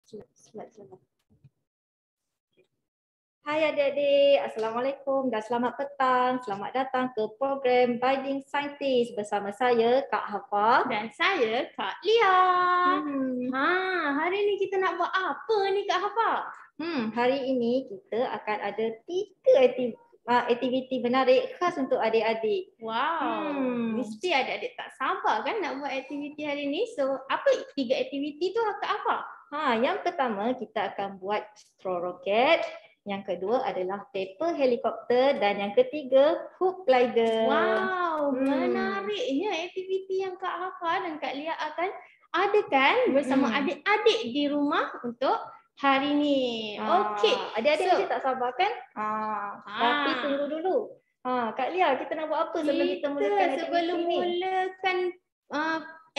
Hai adik-adik, Assalamualaikum dan selamat petang. Selamat datang ke program Budding Scientist bersama saya Kak Hafa dan saya Kak Lia. Hari ni kita nak buat apa ni Kak Hafa? Hari ini kita akan ada 3 aktiviti menarik khas untuk adik-adik. Wow, mesti adik-adik tak sabar kan nak buat aktiviti hari ni. So, apa 3 aktiviti tu Kak Hafa? Yang pertama kita akan buat straw rocket. Yang kedua adalah paper helikopter dan yang ketiga hook glider. Wow, menariknya aktiviti yang Kak Hafa dan Kak Lia akan adakan bersama adik-adik di rumah untuk hari ni. Okey. Adik-adik mesti tak sabar kan? Tapi tunggu dulu. Kak Lia, kita nak buat apa sebelum kita mulakan aktiviti sebelum ni? mulakan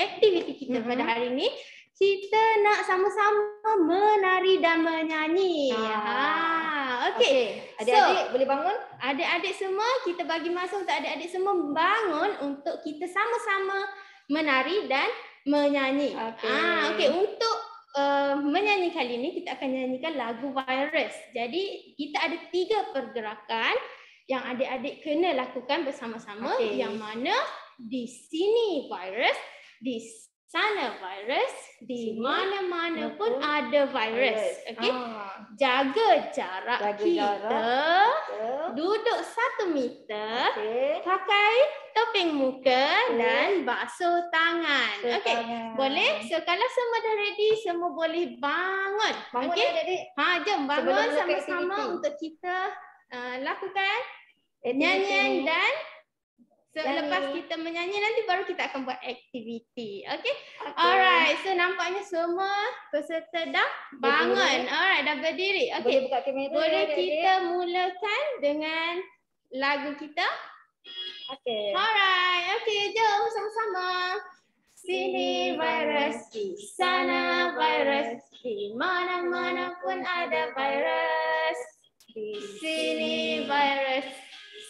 aktiviti kita pada hari ni, kita nak sama-sama menari dan menyanyi. Okey. Adik-adik boleh bangun? Adik-adik semua, kita bagi masa untuk adik-adik semua bangun untuk kita sama-sama menari dan menyanyi. Okey, untuk menyanyi kali ini kita akan nyanyikan lagu Virus. Jadi kita ada 3 pergerakan yang adik-adik kena lakukan bersama-sama. Yang mana di sini virus, di sana virus, di mana-mana pun ada virus. Okey. Jaga jarak kita. Duduk 1 meter. Pakai topeng muka dan basuh tangan. Okey. Boleh? So kalau semua dah ready, semua boleh bangun. Okey. Adik-adik. Jom bangun sama-sama untuk kita lakukan nyanyian dan selepas kita menyanyi nanti baru kita akan buat aktiviti. Okey? Alright. So nampaknya semua peserta dah bangun. Alright, dah berdiri. Okey. Boleh buka kamera. Boleh kita mulakan dengan lagu kita? Okey. Alright. Okey, jom sama-sama. Sini virus, di sana virus, di mana-mana pun ada virus. Di sini virus,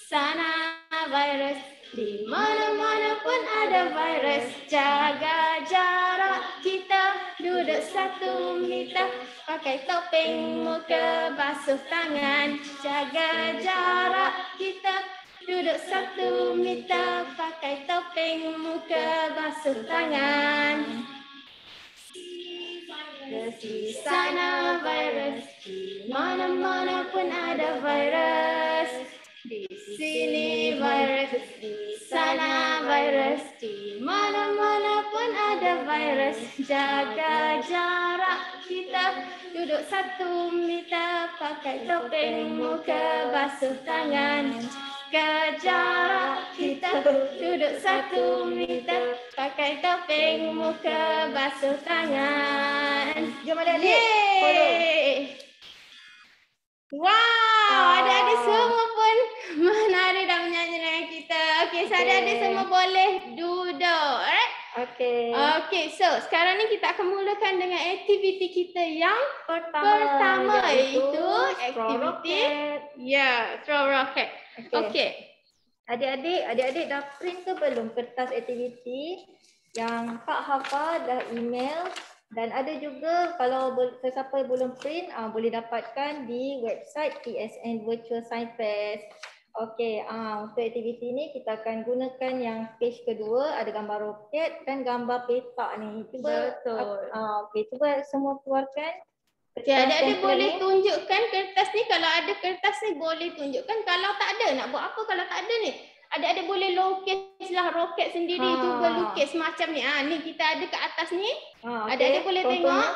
sana virus, di mana-mana pun ada virus. Jaga jarak kita, duduk 1 meter, pakai topeng muka, basuh tangan. Jaga jarak kita, duduk 1 meter, pakai topeng muka, basuh tangan. Di sana virus, di mana-mana pun ada virus. Di sini virus, di sana virus, di mana-mana pun ada virus. Jaga jarak kita, duduk 1 meter, pakai topeng muka, basuh tangan. Jaga jarak kita, duduk 1 meter, pakai topeng muka, basuh tangan. Jom adik-adik. Wow, adik-adik semua pun menari dan menyanyi dengan kita. Okey, so adik-adik semua boleh duduk. Alright? Okey, so sekarang ni kita akan mulakan dengan aktiviti kita yang pertama iaitu aktiviti throw rocket. Okey. Adik-adik dah print ke belum kertas aktiviti yang Kak Hafa dah email? Dan ada juga kalau sesiapa belum print boleh dapatkan di website PSN Virtual Science Fest. Okey, untuk aktiviti ni kita akan gunakan yang page kedua, ada gambar roket dan gambar petak ni. Betul. Okey, cuba semua keluarkan. Okey, adik-adik boleh tunjukkan kertas ni. Kalau ada kertas ni boleh tunjukkan. Kalau tak ada, nak buat apa kalau tak ada ni? Adik-adik boleh lukislah roket sendiri, cuba lukis macam ni. Ni kita ada kat atas ni. Adik-adik boleh tengok.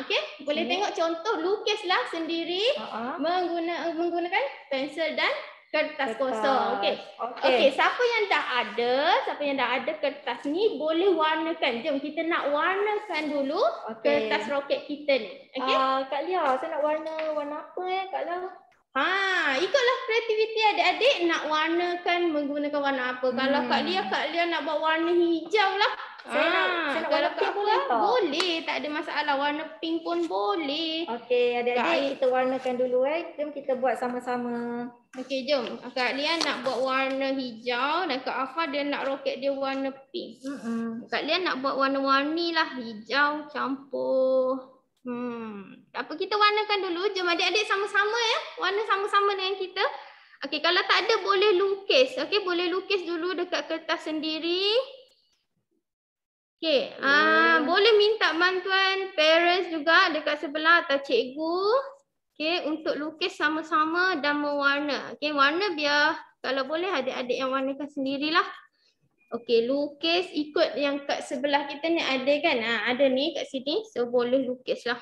Okey, boleh tengok contoh lukislah sendiri menggunakan pensel dan kertas kosong. Okey, siapa yang dah ada kertas ni boleh warnakan. Jom kita nak warnakan dulu kertas roket kita ni. Okey. Kak Lia, saya nak warna apa Kak Lia? Ikutlah kreativiti adik-adik nak warnakan menggunakan warna apa. Kalau Kak Lia nak buat warna hijau lah. Saya nak kalau warna pink boleh tak? Boleh, tak ada masalah. Warna pink pun boleh. Okey, adik-adik kita warnakan dulu Jom kita buat sama-sama. Okey, jom. Kak Lia nak buat warna hijau dan Kak Afa dia nak roket dia warna pink. Kak Lia nak buat warna-warni lah. Hijau campur Apa kita warnakan dulu. Jom adik-adik sama-sama ya. Warna sama-sama dengan kita. Okey, kalau tak ada boleh lukis. Okey, boleh lukis dulu dekat kertas sendiri. Okey, boleh minta bantuan parents juga dekat sebelah atau cikgu. Okey, untuk lukis sama-sama dan mewarna. Okey, warna biar kalau boleh adik-adik yang warnakan sendirilah. Okey, lukis ikut yang kat sebelah kita ni ada kan? Ada ni kat sini. So boleh lukislah.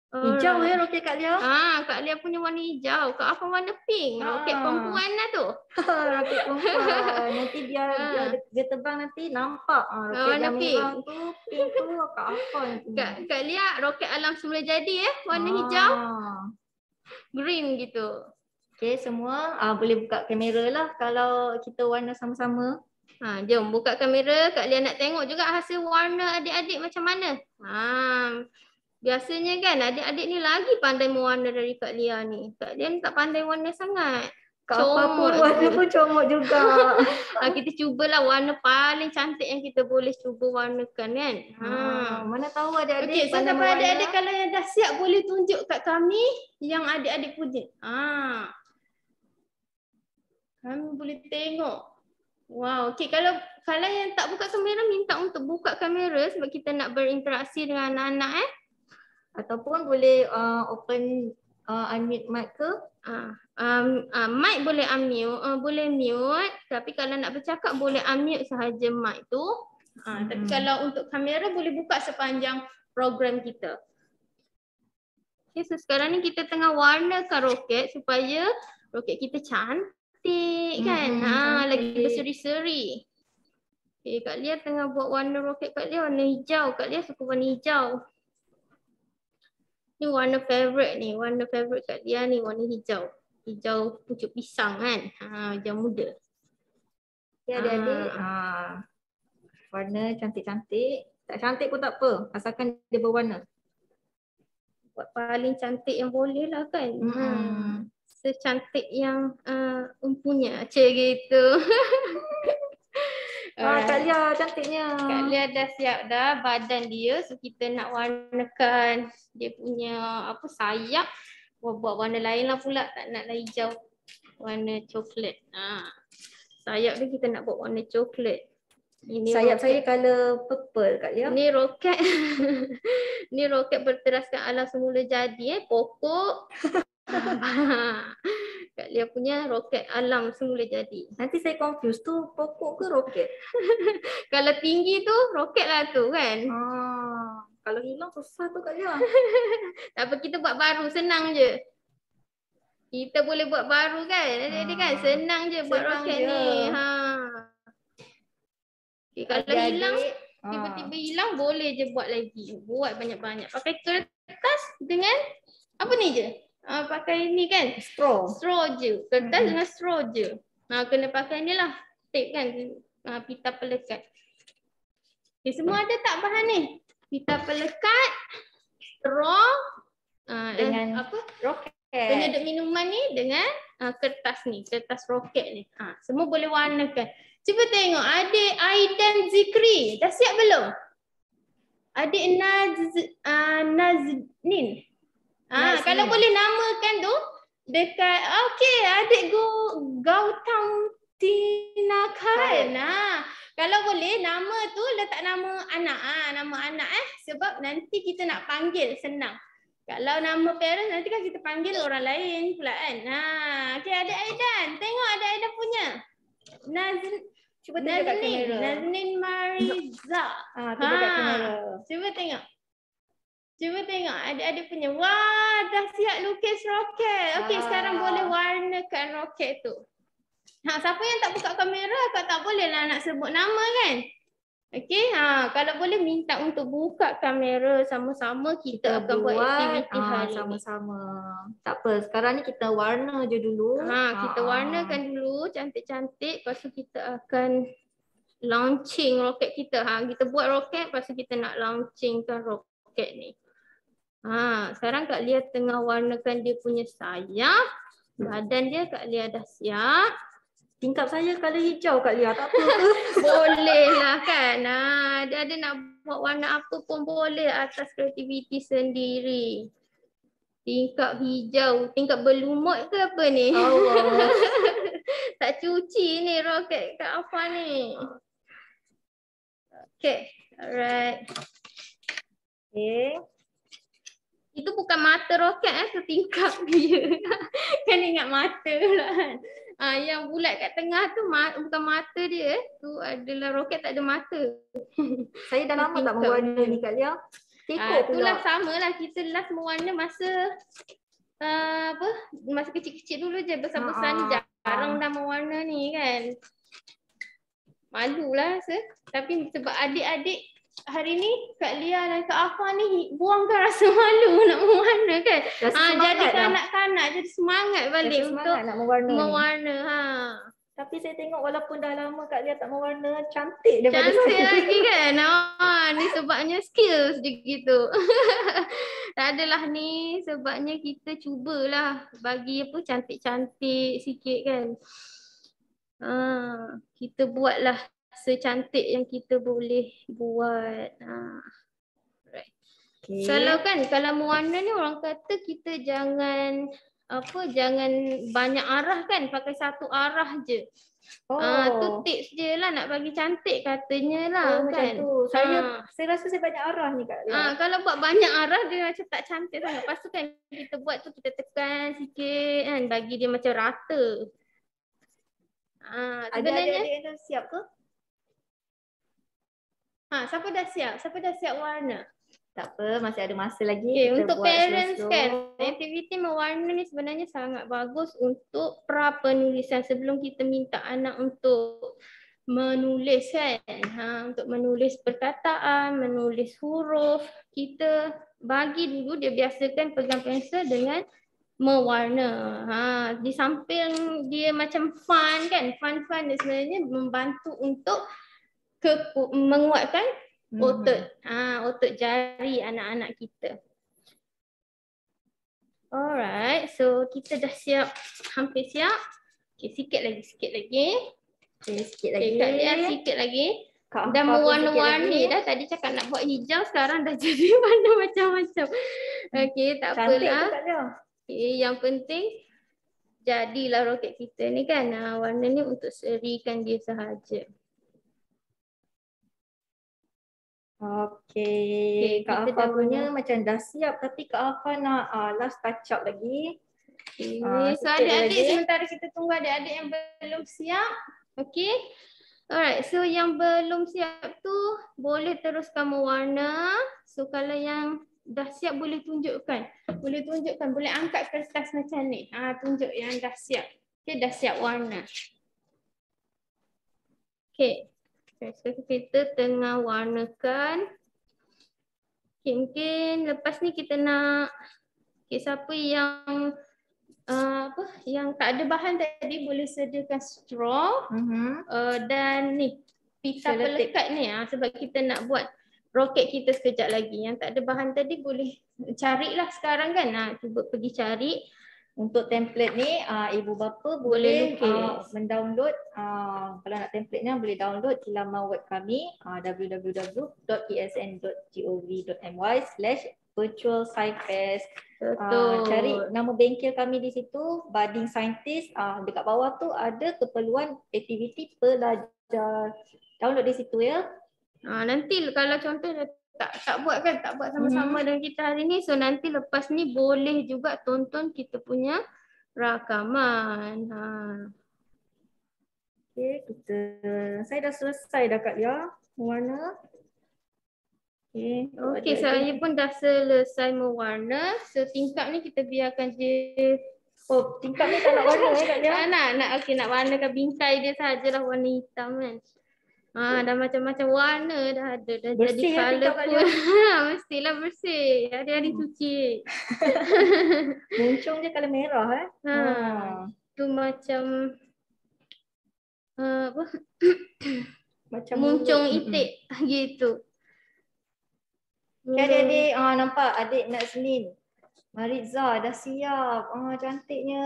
Hijau ya roket Kak Lia. Kak Lia punya warna hijau. Kak Afan warna pink. Roket perempuan lah tu. Roket perempuan. Nanti biar dia terbang nanti nampak. Roket warna yang merah tu, pink tu Kak Afan. Kak Lia roket alam semula jadi warna hijau. Green gitu. Okey, semua boleh buka kamera lah kalau kita warna sama-sama. Jom buka kamera. Kak Lia nak tengok juga hasil warna adik-adik macam mana. Biasanya kan adik-adik ni lagi pandai mewarna dari Kak Lia ni. Kak Lia ni tak pandai warna sangat. Apa pun warna pun comot juga. Kita cubalah warna paling cantik yang kita boleh cuba warnakan kan. Mana tahu adik-adik. Okey, so sampai adik-adik kalau yang dah siap boleh tunjuk kat kami yang adik-adik punya. Kami boleh tengok. Wow, okey, kalau yang tak buka kamera minta untuk buka kamera sebab kita nak berinteraksi dengan anak-anak ataupun boleh open unmute mic ke? Mic boleh unmute, boleh mute, tapi kalau nak bercakap boleh unmute sahaja mic tu. Tapi kalau untuk kamera boleh buka sepanjang program kita. Okay, so sekarang ni kita tengah warnakan roket supaya roket kita cantik kan. Lagi berseri-seri. Okay, Kak Lia tengah buat warna roket Kak Lia warna hijau. Kak Lia suka warna hijau. Ni warna favorite ni. Warna favorite Kak Lia ni warna hijau. Hijau pucuk pisang kan. Hijau muda. Ya adik-adik. Warna cantik-cantik. Tak cantik pun tak apa. Asalkan dia berwarna. Buat paling cantik yang boleh lah kan. Secantik yang empunya. Cik gitu. Kak Lia cantiknya. Kak Lia dah siap dah badan dia. So kita nak warnakan dia punya sayap. Buat warna lain lah pula. Tak nak lah hijau. Warna coklat. Sayap dia kita nak buat warna coklat. Ini sayap roket. saya color purple Kak Lia. Ni roket. Ni roket berteraskan alam semula jadi pokok. Kak Lia punya roket alam semula jadi. Nanti saya confuse tu pokok ke roket? Kalau tinggi tu roket lah tu kan. Kalau hilang susah tu Kak Lia. Tak apa, kita buat baru, senang je. Kita boleh buat baru kan. Jadi kan senang je buat roket ni. Okay, kalau hilang tiba-tiba hilang boleh je buat lagi. Buat banyak-banyak. Pakai kertas dengan apa ni je? Pakai ni kan. Straw je. Kertas dengan straw je. Kena pakai ni lah. Tape kan. Pita pelekat. Okay, semua ada tak bahan ni? Pita pelekat, straw, dengan apa? Roket. Penyedut minuman ni dengan kertas ni. Kertas roket ni. Semua boleh warnakan. Cuba tengok adik Aidan Zikri. Dah siap belum? Adik Naznin. Kalau boleh namakan tu dekat adik Gautam Tinakan. Kalau boleh nama tu letak nama anak. Nama anak sebab nanti kita nak panggil senang. Kalau nama parents nanti kan kita panggil orang lain pula kan. Okey adik Aidan, tengok adik Aidan punya. Naznin Mariza. Cuba tengok. Cuba tengok adik-adik punya. Wah, dah siap lukis roket. Okey, sekarang boleh warnakan roket tu. Siapa yang tak buka kamera, kau tak boleh lah nak sebut nama kan? Okey, kalau boleh minta untuk buka kamera sama-sama kita akan buat aktiviti hari sama-sama. Tak apa, sekarang ni kita warna je dulu. Kita warnakan dulu cantik-cantik, lepas tu kita akan launching roket kita. Kita buat roket, lepas tu kita nak launchingkan roket ni. Sekarang Kak Lia tengah warnakan dia punya sayap. Badan dia Kak Lia dah siap. tingkap saya colour hijau Kak Lia, tak apa ke? Boleh lah kan. Ada nak buat warna apa pun boleh atas kreativiti sendiri. Tingkap hijau, tingkap berlumut ke apa ni? Allah. Tak cuci ni roket Kak Afan ni. Okay, alright. Okay. Itu bukan mata roket tu tingkap dia. Kan ingat mata lah kan. Yang bulat kat tengah tu bukan mata dia. Tu adalah roket tak ada mata. Saya dah lama tak mewarna ni Kak Lia. Kekok Itulah pula. sama lah. Kita last mewarna masa masa kecil-kecil dulu je. Besar-besar ni jarang dah mewarna ni kan. Malulah rasa. Tapi sebab adik-adik hari ni Kak Lia dan Kak Afan ni buangkan rasa malu nak mewarna kan. Jadi kanak-kanak jadi semangat balik untuk nak mewarna. Tapi saya tengok walaupun dah lama Kak Lia tak mewarna, cantik daripada cantik saya. Lagi kan. Ni sebabnya skills je gitu. Tak adalah ni sebabnya kita cubalah bagi apa cantik-cantik sikit kan. Kita buatlah secantik yang kita boleh buat. Right. Okay. Kalau mewarna ni orang kata kita jangan banyak arah kan, pakai satu arah je. Tu tips je lah nak bagi cantik katanya lah kan. Macam tu. Saya rasa saya banyak arah ni Kak Lia. Kalau buat banyak arah dia macam tak cantik sangat. Lepas tu kan kita buat tu kita tekan sikit kan bagi dia macam rata. Sebenarnya ada yang dah siap ke? Siapa dah siap? Siapa dah siap warna? Tak apa, masih ada masa lagi. Okay, untuk parents kan, aktiviti mewarna ni sebenarnya sangat bagus untuk pra penulisan sebelum kita minta anak untuk menulis kan. Untuk menulis perkataan, menulis huruf, kita bagi dulu dia biasakan pegang pensel dengan mewarna. Di samping dia macam fun kan, fun dia sebenarnya membantu untuk menguatkan otot jari anak-anak kita. Alright, so kita dah siap, hampir siap. Okay, sikit lagi. Okay, sikit lagi. Kak Lia sikit lagi. Dah mewarna-warni dah. Tadi cakap nak buat hijau, sekarang dah jadi warna macam-macam. Okay, tak apalah. Okay, yang penting jadilah roket kita ni kan. Warna ni untuk serikan dia sahaja. Okay, Kak Afan punya macam dah siap tapi Kak Afan nak last touch up lagi. So adik-adik sementara kita tunggu adik-adik yang belum siap. Okay. Alright, so yang belum siap tu boleh teruskan mewarna. So kalau yang dah siap boleh tunjukkan. Boleh angkat kertas macam ni. Tunjuk yang dah siap. Okay, dah siap warna. Okay. So kita tengah warnakan. Okay, mungkin lepas ni kita nak siapa yang yang tak ada bahan tadi boleh sediakan straw dan ni pita pelekat ni sebab kita nak buat roket kita sekejap lagi. Yang tak ada bahan tadi boleh carilah sekarang kan. Cuba pergi cari. Untuk template ni ibu bapa boleh mendownload. Kalau nak template-nya boleh download di laman web kami www.esn.gov.my/virtual science fest. Cari nama bengkel kami di situ, Budding Scientist. Dekat bawah tu ada keperluan aktiviti pelajar. Download di situ ya. Nanti kalau contoh tak buat sama-sama dengan kita hari ni, so nanti lepas ni boleh juga tonton kita punya rakaman. Okay, saya dah selesai dah Kak Lia mewarna. Okay, saya pun dah selesai mewarna. So tingkap ni kita biarkan dia. Tingkap ni tak nak warna Kak Lia? Nak warnakan bingkai dia sajalah warna hitam kan. Dah macam-macam warna dah ada. Dah bersih jadi colourful. Mestilah bersih. Hari-hari cuci. Muncung je kalau merah Tu macam macam muncung itik gitu. Okay, adik-adik nampak adik nak Senin. Mariza dah siap. Cantiknya.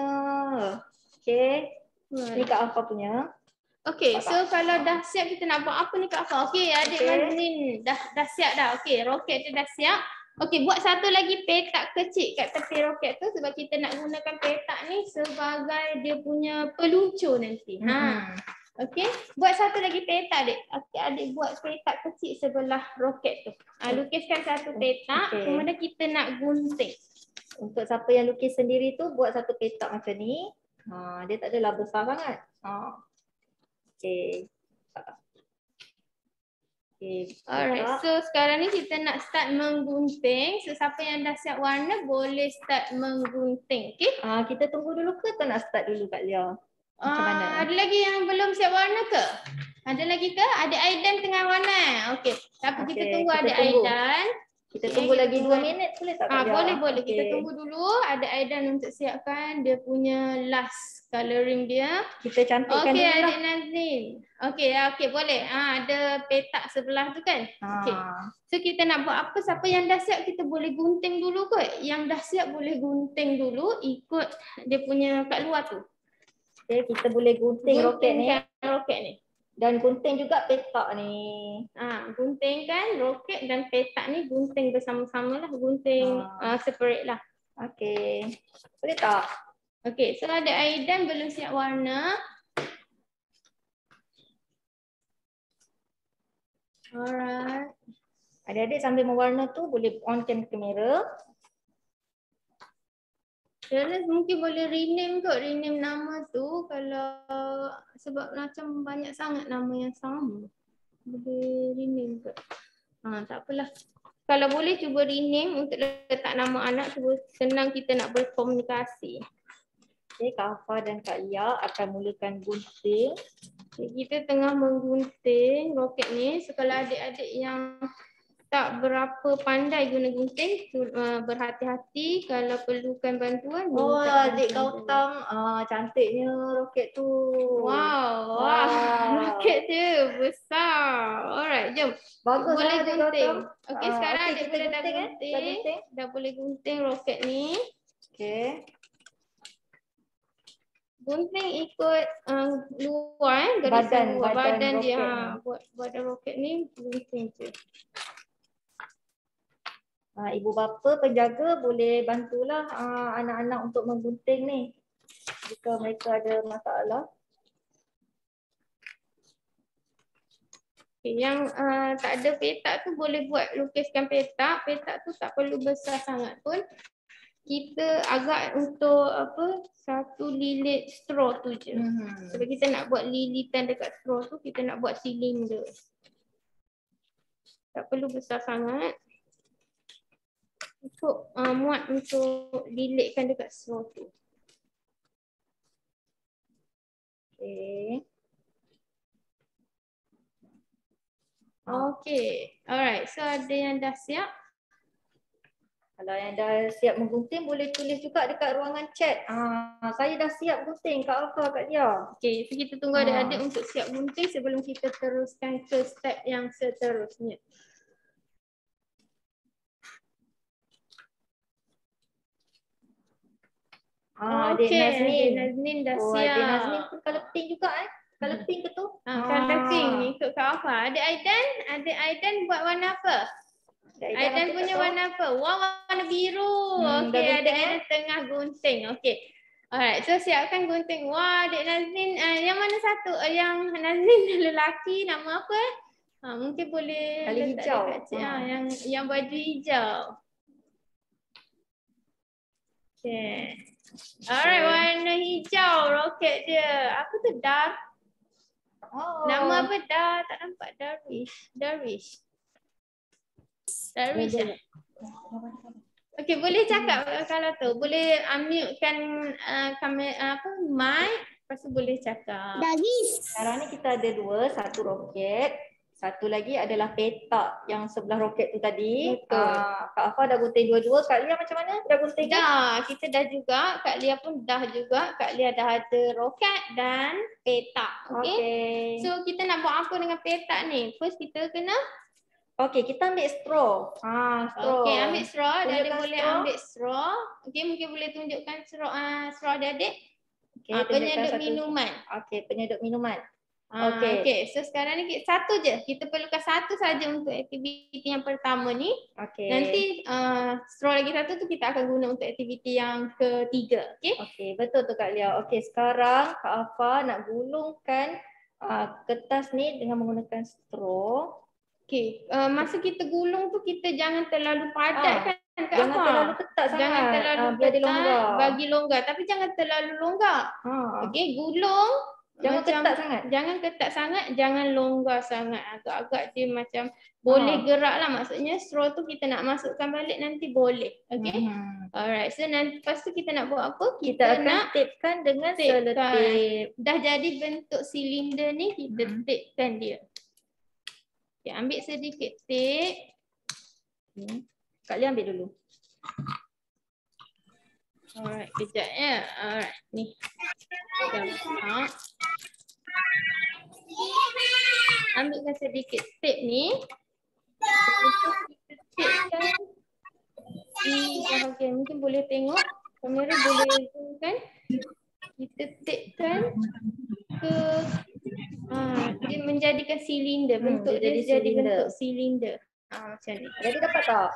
Okay. Ni Kak Alfa punya. Okey, so kalau dah siap kita nak buat apa ni Kak Alfa? Okey, adik Naznin dah siap dah. Okey, roket dia dah siap. Okey, buat satu lagi petak kecil kat tepi roket tu sebab kita nak gunakan petak ni sebagai dia punya peluncur nanti. Okey, buat satu lagi petak adik. Adik buat petak kecil sebelah roket tu. Lukiskan satu petak, kemudian kita nak gunting. Untuk siapa yang lukis sendiri tu buat satu petak macam ni. Dia tak adalah besar sangat. Okey. Alright, so sekarang ni kita nak start menggunting. So siapa yang dah siap warna boleh start menggunting. Okey? Kita tunggu dulu ke atau nak start dulu Kak Lia? Macam mana? Ada lagi yang belum siap warna ke? Ada lagi ke? Adik Aidan tengah warna. Okey. Tapi kita tunggu Adik Aidan. Kita tunggu lagi 2 minit boleh tak Kak Lia? Boleh. Kita tunggu dulu Adik Aidan untuk siapkan dia punya last coloring dia. Kita cantikkan dulu lah. Adik Naznin. Okey, boleh. Ada petak sebelah tu kan? Okey. So kita nak buat apa? Siapa yang dah siap kita boleh gunting dulu kot. Yang dah siap boleh gunting dulu ikut dia punya kat luar tu. Okey, kita boleh gunting roket ni. Dan gunting juga petak ni. Guntingkan roket dan petak ni gunting bersama-sama lah. Gunting separate lah. Okey. Boleh tak? Okey, so ada Aidan belum siap warna. Alright. Adik-adik sambil mewarna tu boleh onkan kamera. Terus mungkin boleh rename nama tu kalau sebab macam banyak sangat nama yang sama. Boleh rename kot. Tak apalah. Kalau boleh cuba rename untuk letak nama anak tu senang kita nak berkomunikasi. Okey, Kak Alfa dan Kak Lia akan mulakan gunting. Kita tengah menggunting roket ni. So kalau adik-adik yang tak berapa pandai guna gunting, berhati-hati kalau perlukan bantuan. Adik Gautam, cantiknya roket tu. Wow. Roket dia besar. Alright, jom. Bagus boleh Adik gunting. Gautam. Okey, sekarang adik boleh dah gunting. gunting. Dah boleh gunting roket ni. Okey. Gunting ikut luar badan dia. Buat badan roket ni gunting je. Ibu bapa penjaga boleh bantulah anak-anak untuk menggunting ni jika mereka ada masalah. Yang tak ada petak tu boleh buat lukiskan petak. Petak tu tak perlu besar sangat pun. Kita agak untuk satu lilit straw tu je. Sebab kita nak buat lilitan dekat straw tu, kita nak buat silinder. Tak perlu besar sangat. Untuk muat untuk lilitkan dekat straw tu. Okay. Alright. So ada yang dah siap. Kalau yang dah siap menggunting boleh tulis juga dekat ruangan chat. Saya dah siap gunting Kak Alfa, Kak Lia. Okay, so kita tunggu adik-adik untuk siap gunting sebelum kita teruskan ke step yang seterusnya. Adik Naznin dah siap. Adik Naznin pun colour pink juga Colour pink ke tu? Colour pink ikut Kak Alfa. Adik Aidan buat warna apa? Aidan punya warna apa? Warna biru. Okey, Adik Aidan tengah gunting. Okey. Alright, so siapkan gunting. Wah, Adik Naznin, yang mana satu? Yang Naznin lelaki, nama apa? Mungkin boleh Kali hijau. Yang baju hijau. Okay. Alright, warna hijau roket dia. Apa tu? Dark. Nama apa? Tak nampak. Darwish. Okey, boleh cakap kalau tu. Boleh unmute-kan kamera mic, lepas tu boleh cakap. Sekarang ni kita ada 2, satu roket, satu lagi adalah petak yang sebelah roket tu tadi. Kak Alfa dah gunting dua-dua. Kak Lia macam mana? Dah gunting? Dah, kita dah juga. Kak Lia pun dah juga. Kak Lia dah ada roket dan petak. Okey. So kita nak buat apa dengan petak ni? First kita kena kita ambil straw. Straw. Okey, ambil straw. Dia Tunjukkan boleh straw. ambil straw. Okey, mungkin boleh tunjukkan straw adik-adik. Okay, penyedut minuman. Okey, penyedut minuman. Okey. So sekarang ni satu je. Kita perlukan satu saja untuk aktiviti yang pertama ni. Okey. Nanti straw lagi satu tu kita akan guna untuk aktiviti yang ketiga. Okey? Okey, betul tu Kak Lia. Okey, sekarang Kak Afa nak gulungkan kertas ni dengan menggunakan straw. Okey, masa kita gulung tu kita jangan terlalu padat kan Kak Jangan Afa? terlalu ketat sangat. Jangan terlalu biar dia ketat, longgar. bagi longgar. Tapi jangan terlalu longgar. Okey, gulung. Jangan ketat sangat. Jangan ketat sangat, jangan longgar sangat. Agak-agak dia macam boleh gerak lah. Maksudnya straw tu kita nak masukkan balik nanti boleh. Okey? Alright, so nanti lepas tu kita nak buat apa? Kita akan tapekan dengan selotip. Dah jadi bentuk silinder ni, kita tapekan dia. Okay, ambil sedikit tape. Kak Lia ambil dulu. Alright, kejap ya. Alright, ni. Dah buka. Ambilkan sedikit tape ni. Kita tapekan di bahagian, mungkin boleh tengok. Kamera boleh zoom kan. Kita tapekan ke dia menjadikan silinder. Bentuk dia jadi bentuk silinder. Macam ni. Jadi dapat tak?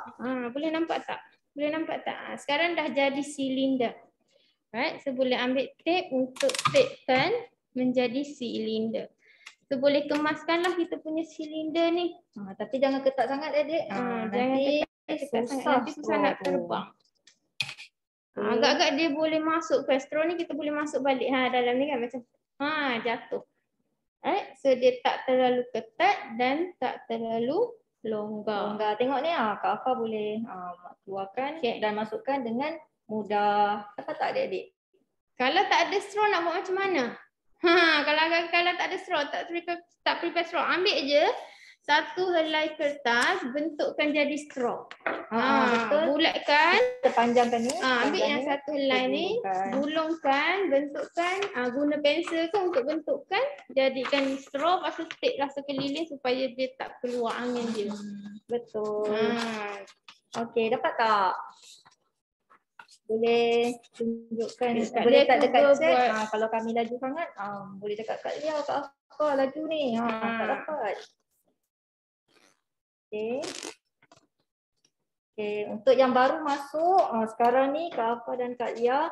Boleh nampak tak? Boleh nampak tak? Sekarang dah jadi silinder. Right, so boleh ambil tape untuk tapekan menjadi silinder. So boleh kemaskanlah kita punya silinder ni. Tapi jangan ketat sangat adik. Jangan ketat sangat. Nanti susah nak terbang. Agak-agak dia boleh masuk ke straw ni, kita boleh masuk balik dalam ni kan macam jatuh. Right, so dia tak terlalu ketat dan tak terlalu longgar. Tengok ni Kak Afa boleh keluarkan dan masukkan dengan mudah. Dapat tak adik-adik? Kalau tak ada straw nak buat macam mana? Kalau tak ada straw, tak prepare straw, ambil je satu helai kertas, bentukkan jadi straw. Betul. Bulatkan. Kita panjangkan ni. Ambil yang satu helai ni, gulungkan, bentukkan, guna pensel tu untuk bentukkan, jadikan straw, lepas tu tape lah sekeliling supaya dia tak keluar angin dia. Betul. Okey, dapat tak? Boleh tunjukkan, boleh tak dekat chat. Kalau kami laju sangat, boleh cakap Kak Lia, Kak Afa laju ni. Tak dapat. Okey, untuk yang baru masuk, sekarang ni Kak Afa dan Kak Lia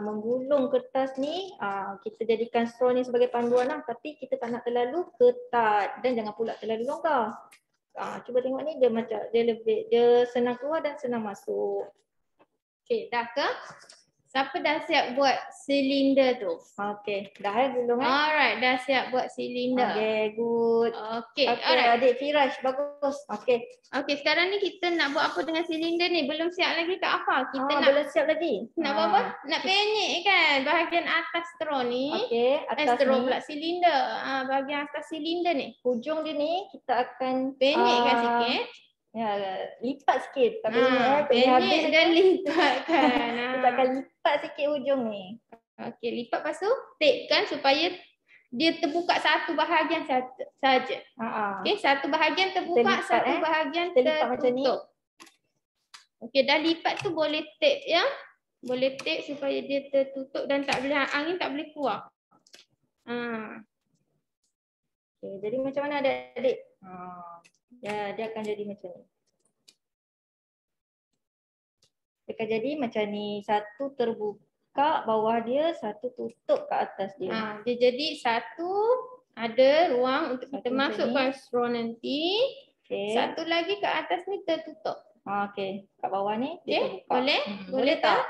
menggulung kertas ni, kita jadikan straw ni sebagai panduan lah, tapi kita tak nak terlalu ketat dan jangan pula terlalu longgar. Cuba tengok ni, dia macam dia senang keluar dan senang masuk. Okey, dah ke? Siapa dah siap buat silinder tu? Okey, dah gulung Alright, dah siap buat silinder. Okay, good. Okey, alright. Adik Firash, bagus. Okey, sekarang ni kita nak buat apa dengan silinder ni? Belum siap lagi Kak Afa. Kita nak belum siap lagi. Nak buat apa? Nak penyek kan bahagian atas straw ni. Okey, atas straw ni. Pula silinder. Bahagian atas silinder ni. Hujung dia ni kita akan penyekkan sikit. Ya, lipat sikit. Penyek dan lipatkan. Kita akan lipat sikit hujung ni. Okey, lipat lepas tu tapekan supaya dia terbuka satu bahagian saja. Okey, satu bahagian terbuka, satu bahagian tertutup. Okey, dah lipat tu boleh tape ya. Boleh tape supaya dia tertutup dan tak boleh angin tak boleh keluar. Okey, jadi macam mana adik-adik? Ya, dia akan jadi macam ni. Dia akan jadi macam ni. Satu terbuka bawah dia, satu tutup ke atas dia. Dia jadi satu ada ruang untuk kita masukkan straw nanti. Satu lagi ke atas ni tertutup. Okey, kat bawah ni dia terbuka. Boleh? Boleh tak?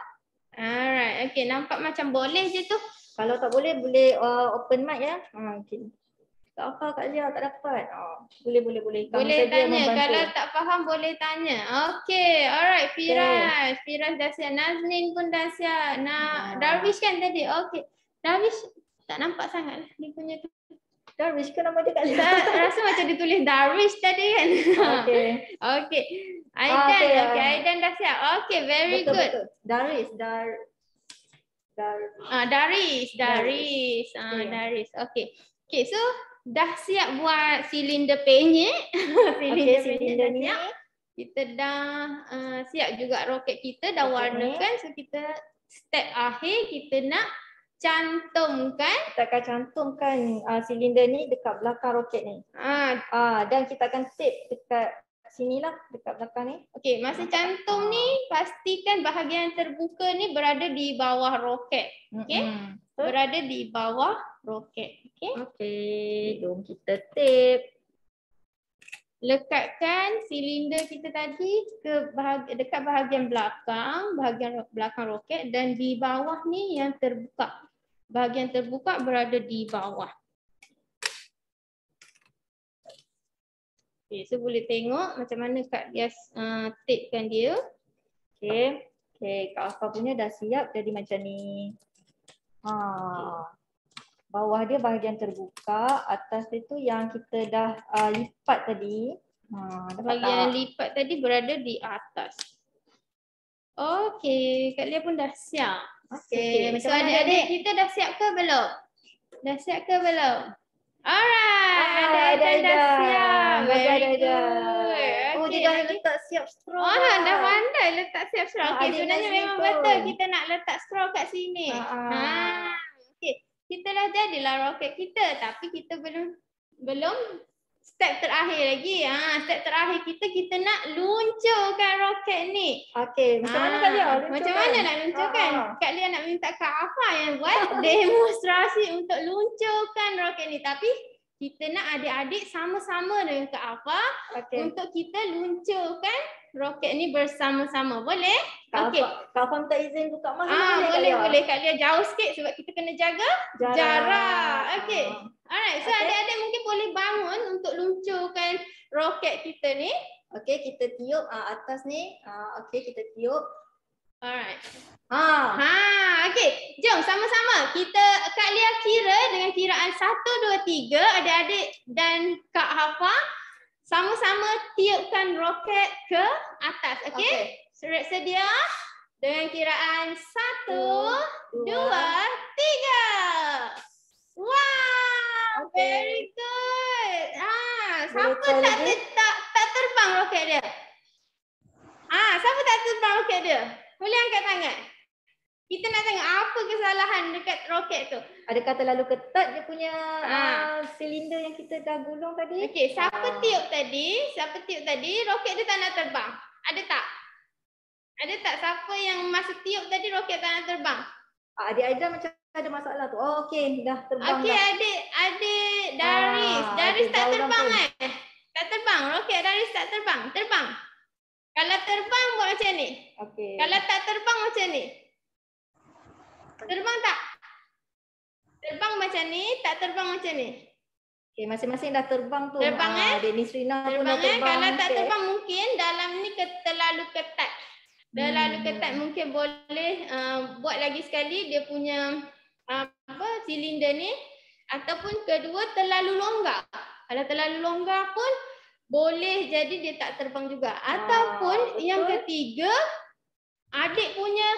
Alright, okey, nampak macam boleh je tu. Kalau tak boleh, boleh open mic ya. Okey. Tak apa Kak Lia, tak dapat. Boleh. Boleh tanya. Kalau tak faham boleh tanya. Okey, alright Firash. Firash dah siap. Nazlin pun dah siap. Darwish kan tadi? Okey. Darwish tak nampak sangat lah dia punya tu. Darwish ke nama dia Kak Lia? Rasa macam dia tulis Darwish tadi kan? Okey. Aidan. Aidan dah siap. Okey, very good. Betul. Daris. Daris. Okey, so dah siap buat silinder penyek. Silinder ni. Kita dah siap juga roket kita, dah warnakan. So kita step akhir kita nak cantumkan. Kita akan cantumkan silinder ni dekat belakang roket ni. Dan kita akan tape dekat sinilah, dekat belakang ni. Okey, masa cantum ni pastikan bahagian terbuka ni berada di bawah roket. Okey? Berada di bawah roket. Okey? Okey, jom kita tape. Lekatkan silinder kita tadi ke dekat bahagian belakang roket, dan di bawah ni yang terbuka. Bahagian terbuka berada di bawah. Okay, so boleh tengok macam mana Kak Lias tapekan dia. Okay, Kak Afa punya dah siap jadi macam ni. Bawah dia bahagian terbuka, atas dia tu yang kita dah lipat tadi. Bahagian lipat tadi berada di atas. Okey, Kak Lia pun dah siap. Okey, so adik-adik kita dah siap ke belum? Dah siap ke belum? Alright, adik-adik dah siap. Very good. Oh, dia dah letak siap straw. Dah pandai letak siap straw. Okey, sebenarnya memang betul kita nak letak straw kat sini. Okey, kita dah jadilah roket kita, tapi kita belum step terakhir lagi. Step terakhir kita nak luncurkan roket ni. Okey, macam mana Kak Lia? Macam mana nak luncurkan? Kak Lia nak minta Kak Afa yang buat demonstrasi untuk luncurkan roket ni. Tapi kita nak adik-adik sama-sama dengan Kak Afa untuk kita luncurkan roket ni bersama-sama. Boleh? Okey. Kak Afa minta izin buka mic. Boleh. Kak Lia jauh sikit sebab kita kena jaga jarak. Okey. Alright, so adik-adik mungkin boleh bangun untuk luncurkan roket kita ni. Okey, kita tiup atas ni. Okey, kita tiup. Alright. Okey. Jom sama-sama kita Kak Lia kira dengan kiraan 1, 2, 3. Adik-adik dan Kak Hafa sama-sama tiupkan roket ke atas. Okey? Sedia? Dengan kiraan 1, 2, 3. Wow, very good. Siapa tak terbang roket dia? Siapa tak terbang roket dia? Boleh angkat tangan. Kita nak tengok apa kesalahan dekat roket tu. Adakah terlalu ketat dia punya silinder yang kita dah gulung tadi? Okey, siapa tiup tadi, roket dia tak nak terbang. Ada tak? Ada tak siapa yang masa tiup tadi roket tak nak terbang? Adik-adik macam ada masalah tu. Oh, okey, dah terbang. Okey, adik Daris tak terbang Tak terbang, roket Daris tak terbang. Terbang. Kalau terbang buat macam ni. Okey. Kalau tak terbang macam ni. Terbang tak? Terbang macam ni, tak terbang macam ni. Okey, masing-masing dah terbang tu. Terbang Adik Nisrina pun terbang dah terbang. Kalau tak terbang mungkin dalam ni terlalu ketat. Terlalu ketat, mungkin boleh buat lagi sekali dia punya silinder ni, ataupun kedua terlalu longgar. Kalau terlalu longgar pun boleh jadi dia tak terbang juga. Ataupun yang ketiga, adik punya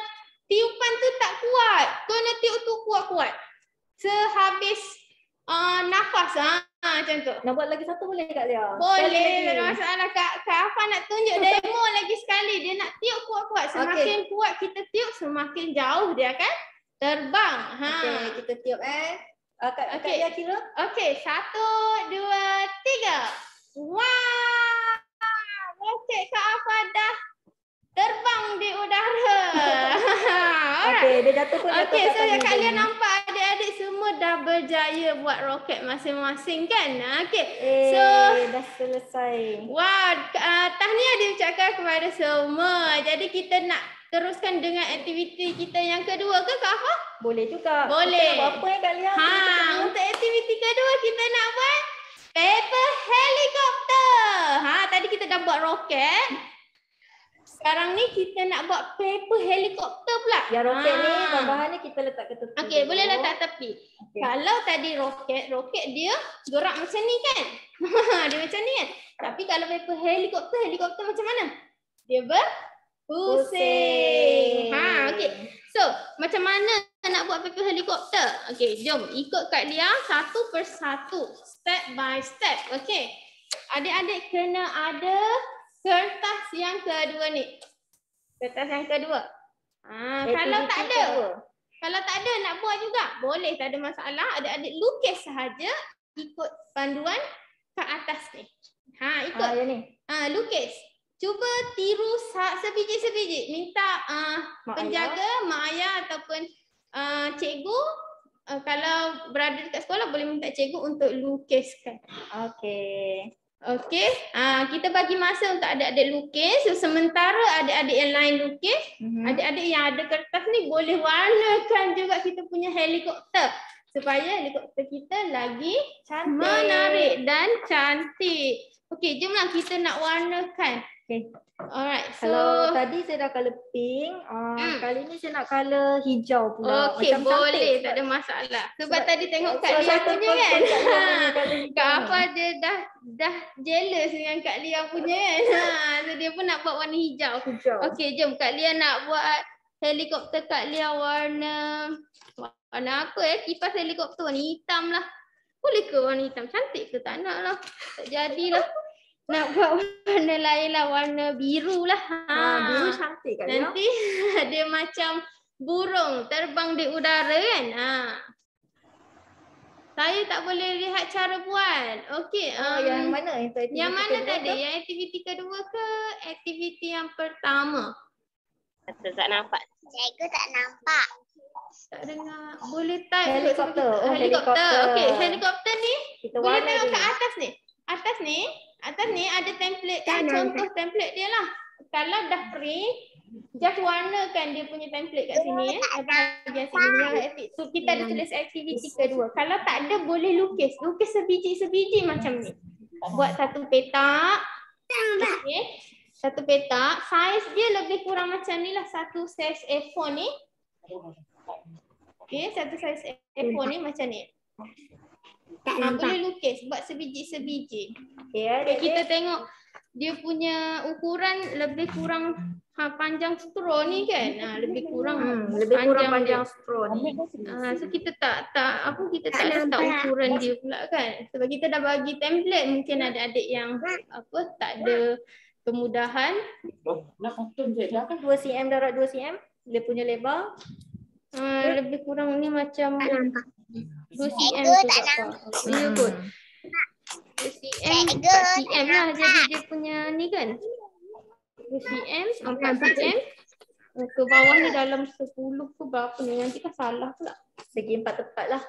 tiupan tu tak kuat. Kena tiup tu kuat-kuat. Sehabis nafas macam tu. Nak buat lagi satu boleh Kak Lia? Boleh, tak ada masalah. Kak Afa nak tunjuk demo lagi sekali. Dia nak tiup kuat-kuat. Semakin kuat kita tiup, semakin jauh dia akan terbang. Okey, kita tiup Kak Lia kira? Okey, 1, 2, 3. Wah! Roket Kak Afa dah terbang di udara. Okey, dia jatuh pun. Okey, so Kak Lia nampak adik-adik semua dah berjaya buat roket masing-masing kan? Okey. So dah selesai. Wah, tahniah diucapkan kepada semua. Jadi kita nak teruskan dengan aktiviti kita yang kedua ke Kak Afa? Boleh juga. Boleh. Kita nak buat apa Kak Lia? Untuk aktiviti kedua kita nak buat paper helicopter. Tadi kita dah buat roket. Sekarang ni kita nak buat paper helicopter pula. Ya, roket ni bahan ni kita letak ke tepi. Okey, boleh letak tepi. Kalau tadi roket dia gerak macam ni kan? Dia macam ni kan? Tapi kalau paper helicopter macam mana? Dia berpusing. Okey. So, macam mana nak buat paper helicopter? Okey, jom ikut Kak Lia satu persatu, step by step. Okey. Adik-adik kena ada kertas yang kedua ni. Kertas yang kedua. Kalau tak ada. Kalau tak ada nak buat juga, boleh, tak ada masalah. Adik-adik lukis sahaja ikut panduan kat atas ni. Ikut. Yang ni. Lukis. Cuba tiru sebiji-sebiji. Minta penjaga, mak ayah ataupun cikgu, kalau berada dekat sekolah boleh minta cikgu untuk lukiskan. Okey. Okey, kita bagi masa untuk adik-adik lukis. So, sementara adik-adik yang lain lukis, adik-adik yang ada kertas ni boleh warnakan juga kita punya helikopter supaya helikopter kita lagi cantik, menarik dan cantik. Okey, jomlah kita nak warnakan. Okay. Alright, so kalau tadi saya dah colour pink, kali ni saya nak colour hijau pula. Okey, macam boleh, cantik. Tak ada masalah. Sebab tadi tengok Kak Lia punya kan. Kak Afah dia dah jealous dengan Kak Lia punya kan. So dia pun nak buat warna hijau. Okey, jom Kak Lia nak buat helikopter Kak Lia warna apa kipas helikopter warna hitam lah. Boleh ke warna hitam? Cantik ke? Tak nak lah. Tak jadilah. Nak buat warna lain lah, warna biru lah. Biru cantik Kak Lia. Nanti dia macam burung terbang di udara kan. Saya tak boleh lihat cara buat. Okey. Yang mana? Yang mana tadi? Yang aktiviti kedua ke aktiviti yang pertama? Tak nampak. Cikgu tak nampak. Tak dengar. Boleh type. Helikopter. Helikopter. Okey, helikopter ni kita boleh warna tengok dulu. kat atas ni. Atas ni ada template, contoh template dia lah. Kalau dah print, just warnakan dia punya template kat sini. Bahagian sini. So kita ada tulis aktiviti kedua. Kalau tak ada, boleh lukis. Lukis sebiji-sebiji macam ni. Buat satu petak. Okay. Satu petak. Saiz dia lebih kurang macam ni lah. Satu saiz A4 ni. Okay, satu saiz A4 ni macam ni. Boleh lukis, buat sebiji-sebiji. Okay, kita tengok dia punya ukuran lebih kurang panjang straw ni kan. Lebih kurang panjang straw ni. So kita tak letak ukuran dia pula kan. Sebab kita dah bagi template, mungkin ada adik yang tak ada kemudahan. 2 cm darab 2 cm dia punya lebar. Lebih kurang ni macam 2 cm tu tak nampak. 2 cm, 4 cm lah jadi dia punya ni kan. 2 cm, 4 cm. Ke bawah ni dalam 10 ke berapa ni. Nanti kan salah pula. Segi 4 tepat lah.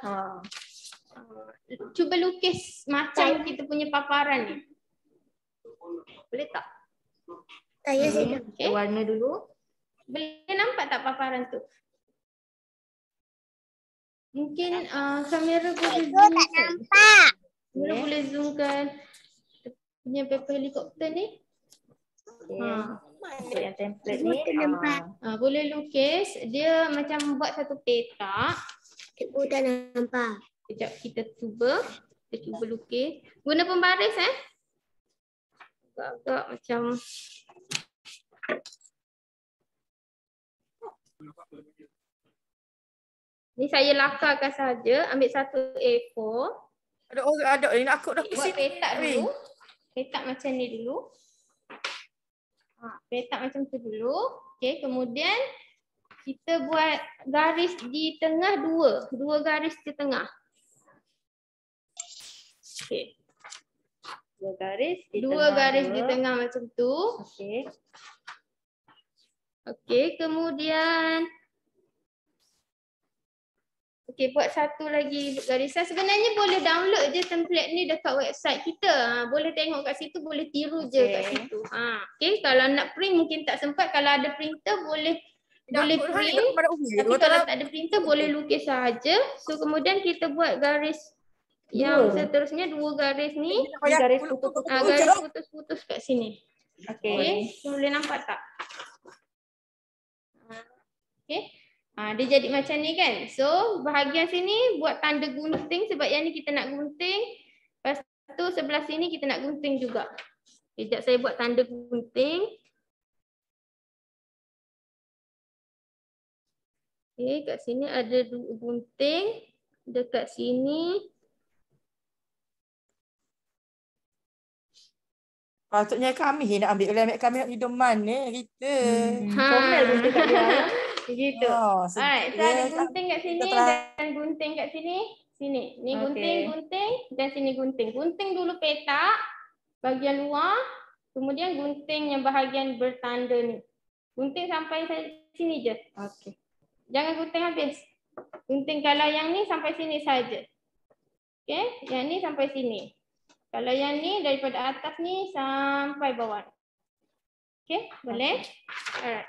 Cuba lukis macam kita punya paparan ni. Boleh tak? Saya sedang. Kita warna dulu. Boleh nampak tak paparan tu? Mungkin kamera boleh zoom Tak kan? nampak. Kamera boleh zoom kan punya paper helikopter ni. Okay, yang template ni. Boleh lukis. Dia macam buat satu petak. Cikgu tak nampak. Sekejap kita cuba. Kita cuba lukis. Guna pembaris agak-agak macam ni saya lakarkan saja. Ambil satu A4. Ada orang ada ni aku dah Buat petak dulu. Petak macam ni dulu. Petak macam tu dulu. Okey, kemudian kita buat garis di tengah dua garis di tengah. Okey. Dua garis di tengah macam tu. Okey. Okey, kemudian buat satu lagi garisan. Sebenarnya boleh download je template ni dekat website kita. Boleh tengok kat situ, boleh tiru je kat situ. Okey, kalau nak print mungkin tak sempat. Kalau ada printer boleh print. Tapi kalau tak ada printer boleh lukis sahaja. So kemudian kita buat garis yang seterusnya, dua garis ni. Garis putus-putus. Garis putus-putus kat sini. Okey. Boleh nampak tak? Okey. Dia jadi macam ni kan. So bahagian sini buat tanda gunting sebab yang ni kita nak gunting. Lepas tu sebelah sini kita nak gunting juga. Sekejap saya buat tanda gunting. Okey, kat sini ada gunting. Dekat sini. Patutnya kami nak ambil kami nak hidup mana kita. Comel gunting kat dia. Begitu. Oh, Alright, so ada gunting kat sini dan gunting kat sini. Sini. Ni gunting dan sini gunting. Gunting dulu petak bahagian luar, kemudian gunting yang bahagian bertanda ni. Gunting sampai sini je. Okey. Jangan gunting habis. Gunting kalau yang ni sampai sini saja. Okey, yang ni sampai sini. Kalau yang ni daripada atas ni sampai bawah. Okey, boleh? Alright.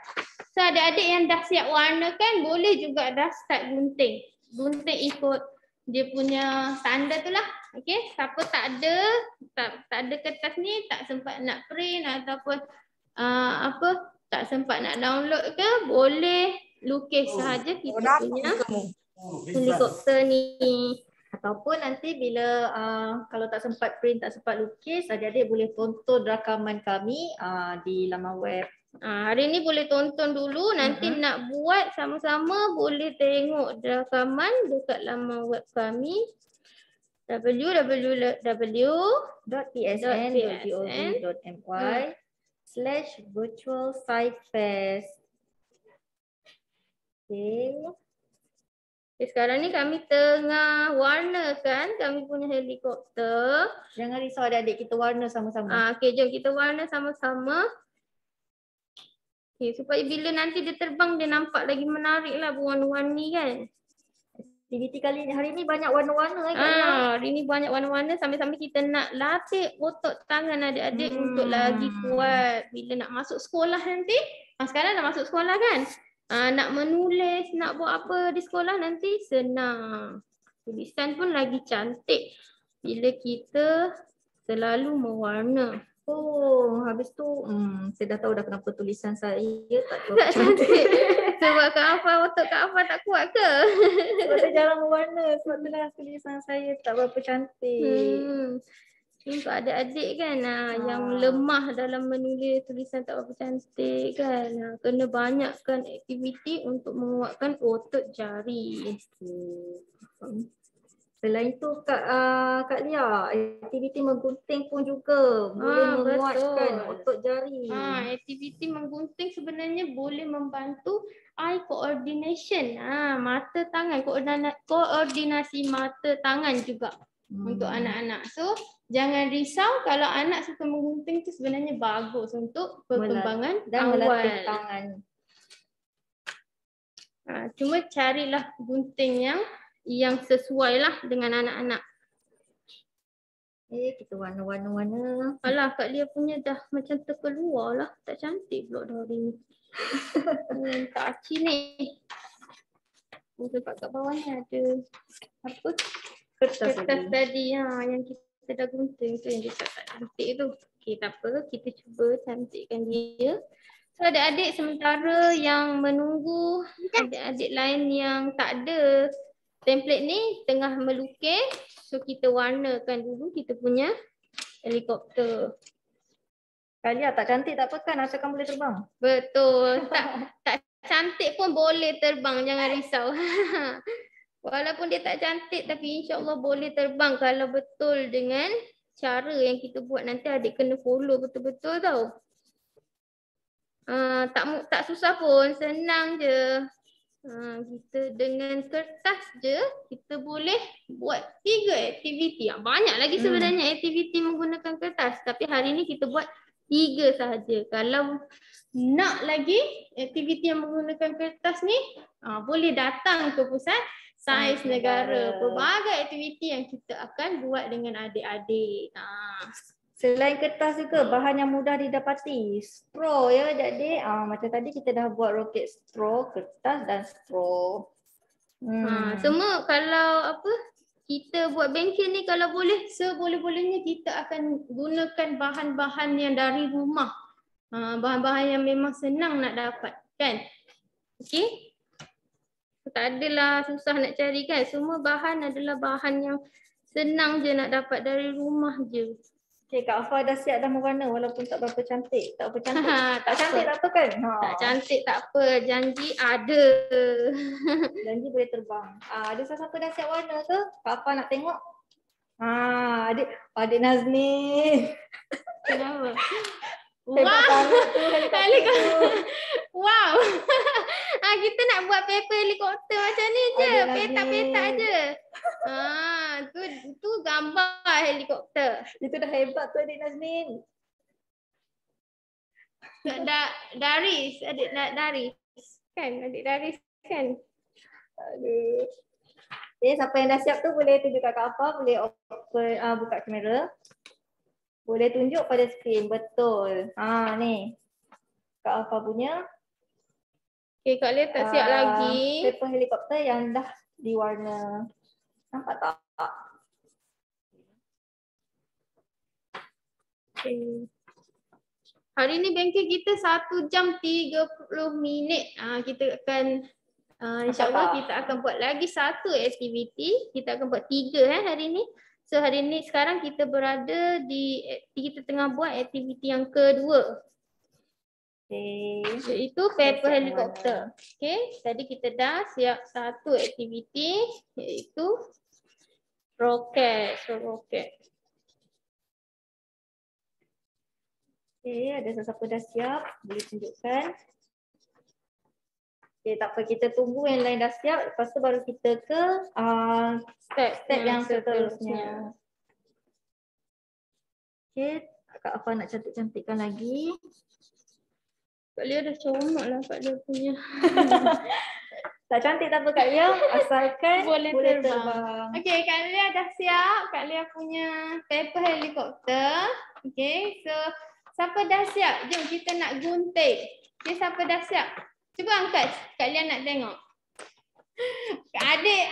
So adik-adik yang dah siap warna kan, boleh juga dah start gunting. Gunting ikut dia punya tanda tu lah. Okey, siapa tak ada kertas ni, tak sempat nak print ataupun tak sempat nak download ke, boleh lukis sahaja kita punya helikopter ni. Ataupun nanti bila kalau tak sempat print, tak sempat lukis, adik-adik boleh tonton rakaman kami di laman web. Hari ni boleh tonton dulu, nanti nak buat sama-sama boleh tengok rakaman dekat laman web kami www.tsn.gov.my/virtualsitefest. Okay. Sekarang ni kami tengah warnakan kami punya helikopter. Jangan risau adik-adik, kita warna sama-sama. Okey, jom kita warna sama-sama. Okay, supaya bila nanti dia terbang dia nampak lagi menarik lah, berwarna-warni kan. Aktiviti kali ni, hari ni banyak warna-warna hari ni banyak warna-warna, sambil-sambil kita nak latih otot tangan adik-adik untuk lagi kuat bila nak masuk sekolah nanti. Sekarang dah masuk sekolah kan? Nak menulis, nak buat apa di sekolah nanti senang. Tulisan pun lagi cantik bila kita selalu mewarna. Oh, habis tu saya dah tahu dah kenapa tulisan saya tak cantik. Sebab Kak Afah, otot Kak Afah tak kuat ke? Sebab saya jarang mewarna, sebab tu lah tulisan saya tak berapa cantik. Untuk adik-adik kan yang lemah dalam menulis, tulisan tak berapa cantik kan. Kena banyakkan aktiviti untuk menguatkan otot jari. Selain tu Kak Lia, aktiviti menggunting pun juga boleh menguatkan otot jari. Aktiviti menggunting sebenarnya boleh membantu eye coordination. Mata tangan, koordinasi mata tangan juga untuk anak-anak. So jangan risau kalau anak suka menggunting, tu sebenarnya bagus untuk perkembangan dan melatih tangan. Cuma carilah gunting yang sesuai lah dengan anak-anak. Kita warna-warna. Alah, Kak Lia punya dah macam terkeluar lah. Tak cantik pula dah hari ni. Tak aci ni. Sebab kat bawah ni ada apa? Kertas tadi yang kita dah gunting tu, yang dia tak cantik tu. Okay, tak apa. Kita cuba cantikkan dia. So adik-adik sementara yang menunggu adik-adik lain yang tak ada template ni tengah melukis, so kita warnakan dulu kita punya helikopter. Kalian tak cantik tak apa kan, asalkan boleh terbang. Betul. Tak cantik pun boleh terbang, jangan risau. Walaupun dia tak cantik tapi insya-Allah boleh terbang kalau betul dengan cara yang kita buat. Nanti adik kena follow betul-betul tau. Tak susah pun, senang je. Kita dengan kertas je kita boleh buat 3 aktiviti. Banyak lagi sebenarnya aktiviti menggunakan kertas, tapi hari ni kita buat 3 sahaja. Kalau nak lagi aktiviti yang menggunakan kertas ni, boleh datang ke Pusat Sains Negara. Pelbagai aktiviti yang kita akan buat dengan adik-adik. Selain kertas juga bahan yang mudah didapati. Straw ya adik-adik. Macam tadi kita dah buat roket straw, kertas dan straw. Semua kalau kita buat bengkel ni, kalau boleh seboleh-bolehnya kita akan gunakan bahan-bahan yang dari rumah. Bahan-bahan yang memang senang nak dapat kan. Okey. Tak adalah susah nak cari kan. Semua bahan adalah bahan yang senang je nak dapat dari rumah je. Okay, Kak Afah dah siap dah mewarna walaupun tak berapa cantik. Tak apa cantik. Tak cantik tak apa kan? Tak cantik tak apa. Janji ada. Janji boleh terbang. Ada siapa dah siap warna ke? Kak Afah nak tengok? Adik Nazni. Kenapa? Hebat Wow. sangat tu helikopter tu. Wow. Kita nak buat paper helikopter macam ni je. Adik Nazmin. Petak-petak je. Tu gambar helikopter. Itu dah hebat tu adik Nazmin. Daris, adik Daris. Kan, adik Daris kan. Aduh. Okay, siapa yang dah siap tu boleh tunjuk kat Kak Afah, boleh buka kamera. Boleh tunjuk pada skrin, betul. Ni. Kak Afah punya. Okay, Kak Lia tak siap lagi. Paper helikopter yang dah diwarna. Nampak tak? Okay. Hari ni bengkel kita 1 jam 30 minit. Kita akan InsyaAllah kita akan buat lagi satu aktiviti. Kita akan buat 3 hari ni. So hari ni sekarang kita berada kita tengah buat aktiviti yang kedua. Iaitu paper helikopter. Okay, tadi kita dah siap satu aktiviti iaitu roket. Roket. Okay, ada sesiapa dah siap, boleh tunjukkan. Okay, tak apa, kita tunggu yang lain dah siap. Lepas tu baru kita ke step yang seterusnya. Okay, Kak Afah nak cantik-cantikkan lagi. Kak Lia dah comot lah Kak Lia punya. Tak cantik tak apa Kak Lia, asalkan boleh terbang. Okay, Kak Lia dah siap. Kak Lia punya paper helikopter. Okay, so siapa dah siap? Jom kita nak gunting. Okay, siapa dah siap? Cuba angkat, Kak Lia nak tengok. Adik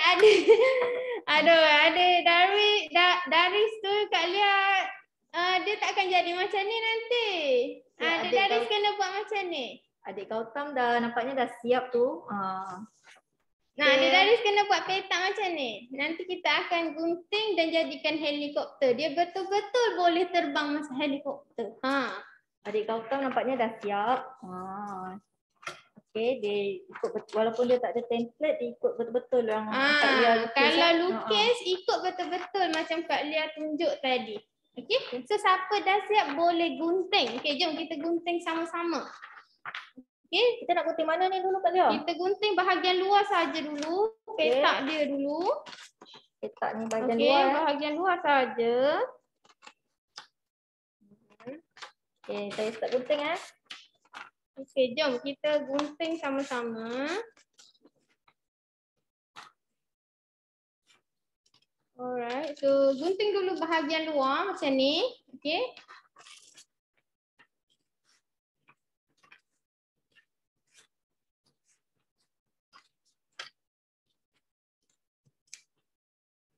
Daris tu Kak Lia, dia tak akan jadi macam ni nanti. Adik Daris kena buat macam ni. Adik Gautam dah nampaknya dah siap tu. Adik Daris kena buat petak macam ni. Nanti kita akan gunting dan jadikan helikopter. Dia betul-betul boleh terbang masa helikopter. Adik Gautam nampaknya dah siap. Okay, dia ikut betul, walaupun dia tak ada template, dia ikut betul-betul yang Kak Lia lukis. Kalau lukis, ikut betul-betul macam Kak Lia tunjuk tadi. Okay, so siapa dah siap boleh gunting. Okay, jom kita gunting sama-sama. Okay, kita nak gunting mana ni dulu Kak Lia? Kita gunting bahagian luar saja dulu. Petak dia dulu. Petak ni bahagian luar. Okay, bahagian luar saja. Okay, saya start gunting Okay, jom kita gunting sama-sama. Alright, so gunting dulu bahagian luar macam ni. Okay.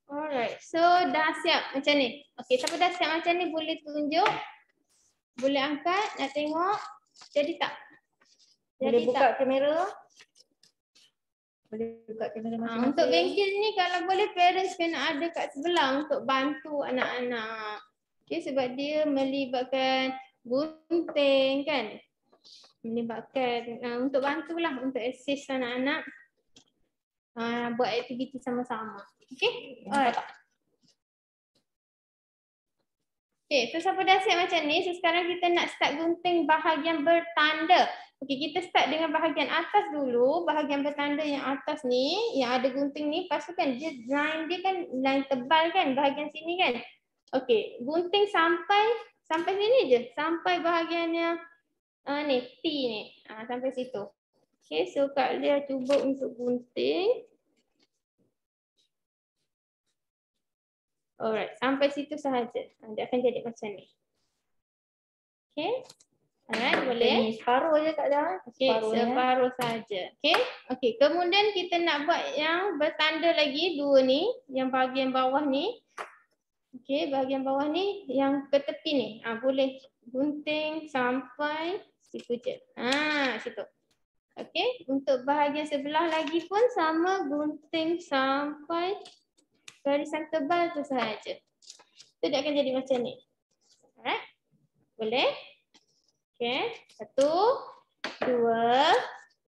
Alright, so dah siap macam ni. Okay, siapa dah siap macam ni boleh tunjuk. Boleh angkat, nak tengok. Jadi tak? Boleh buka kamera. Boleh buka kamera masing-masing. Untuk bengkel ni kalau boleh parents kena ada kat sebelah untuk bantu anak-anak. Okay, sebab dia melibatkan gunting kan. Melibatkan untuk bantulah, untuk assist anak-anak buat aktiviti sama-sama. Okay? Alright. Okay, so siapa dah siap macam ni, so sekarang kita nak start gunting bahagian bertanda. Okay, kita start dengan bahagian atas dulu. Bahagian bertanda yang atas ni, yang ada gunting ni, lepas tu kan dia kan line tebal kan, bahagian sini kan. Okay, gunting sampai sini je. Sampai bahagiannya ni, T ni. Sampai situ. Okay, so Kak Lia cuba untuk gunting. Alright, sampai situ sahaja. Dia akan jadi macam ni. Okay. Alright, boleh. Separuh je Kak Lia. Okay, separuh saja. Okay. Okay, kemudian kita nak buat yang bertanda lagi, 2 ni. Yang bahagian bawah ni. Okay, bahagian bawah ni, yang ke tepi ni. Boleh gunting sampai situ je. Situ. Okay, untuk bahagian sebelah lagi pun sama, gunting sampai garisan tebal tu sahaja. Itu dia akan jadi macam ni. Alright. Boleh? Okay. 1, 2,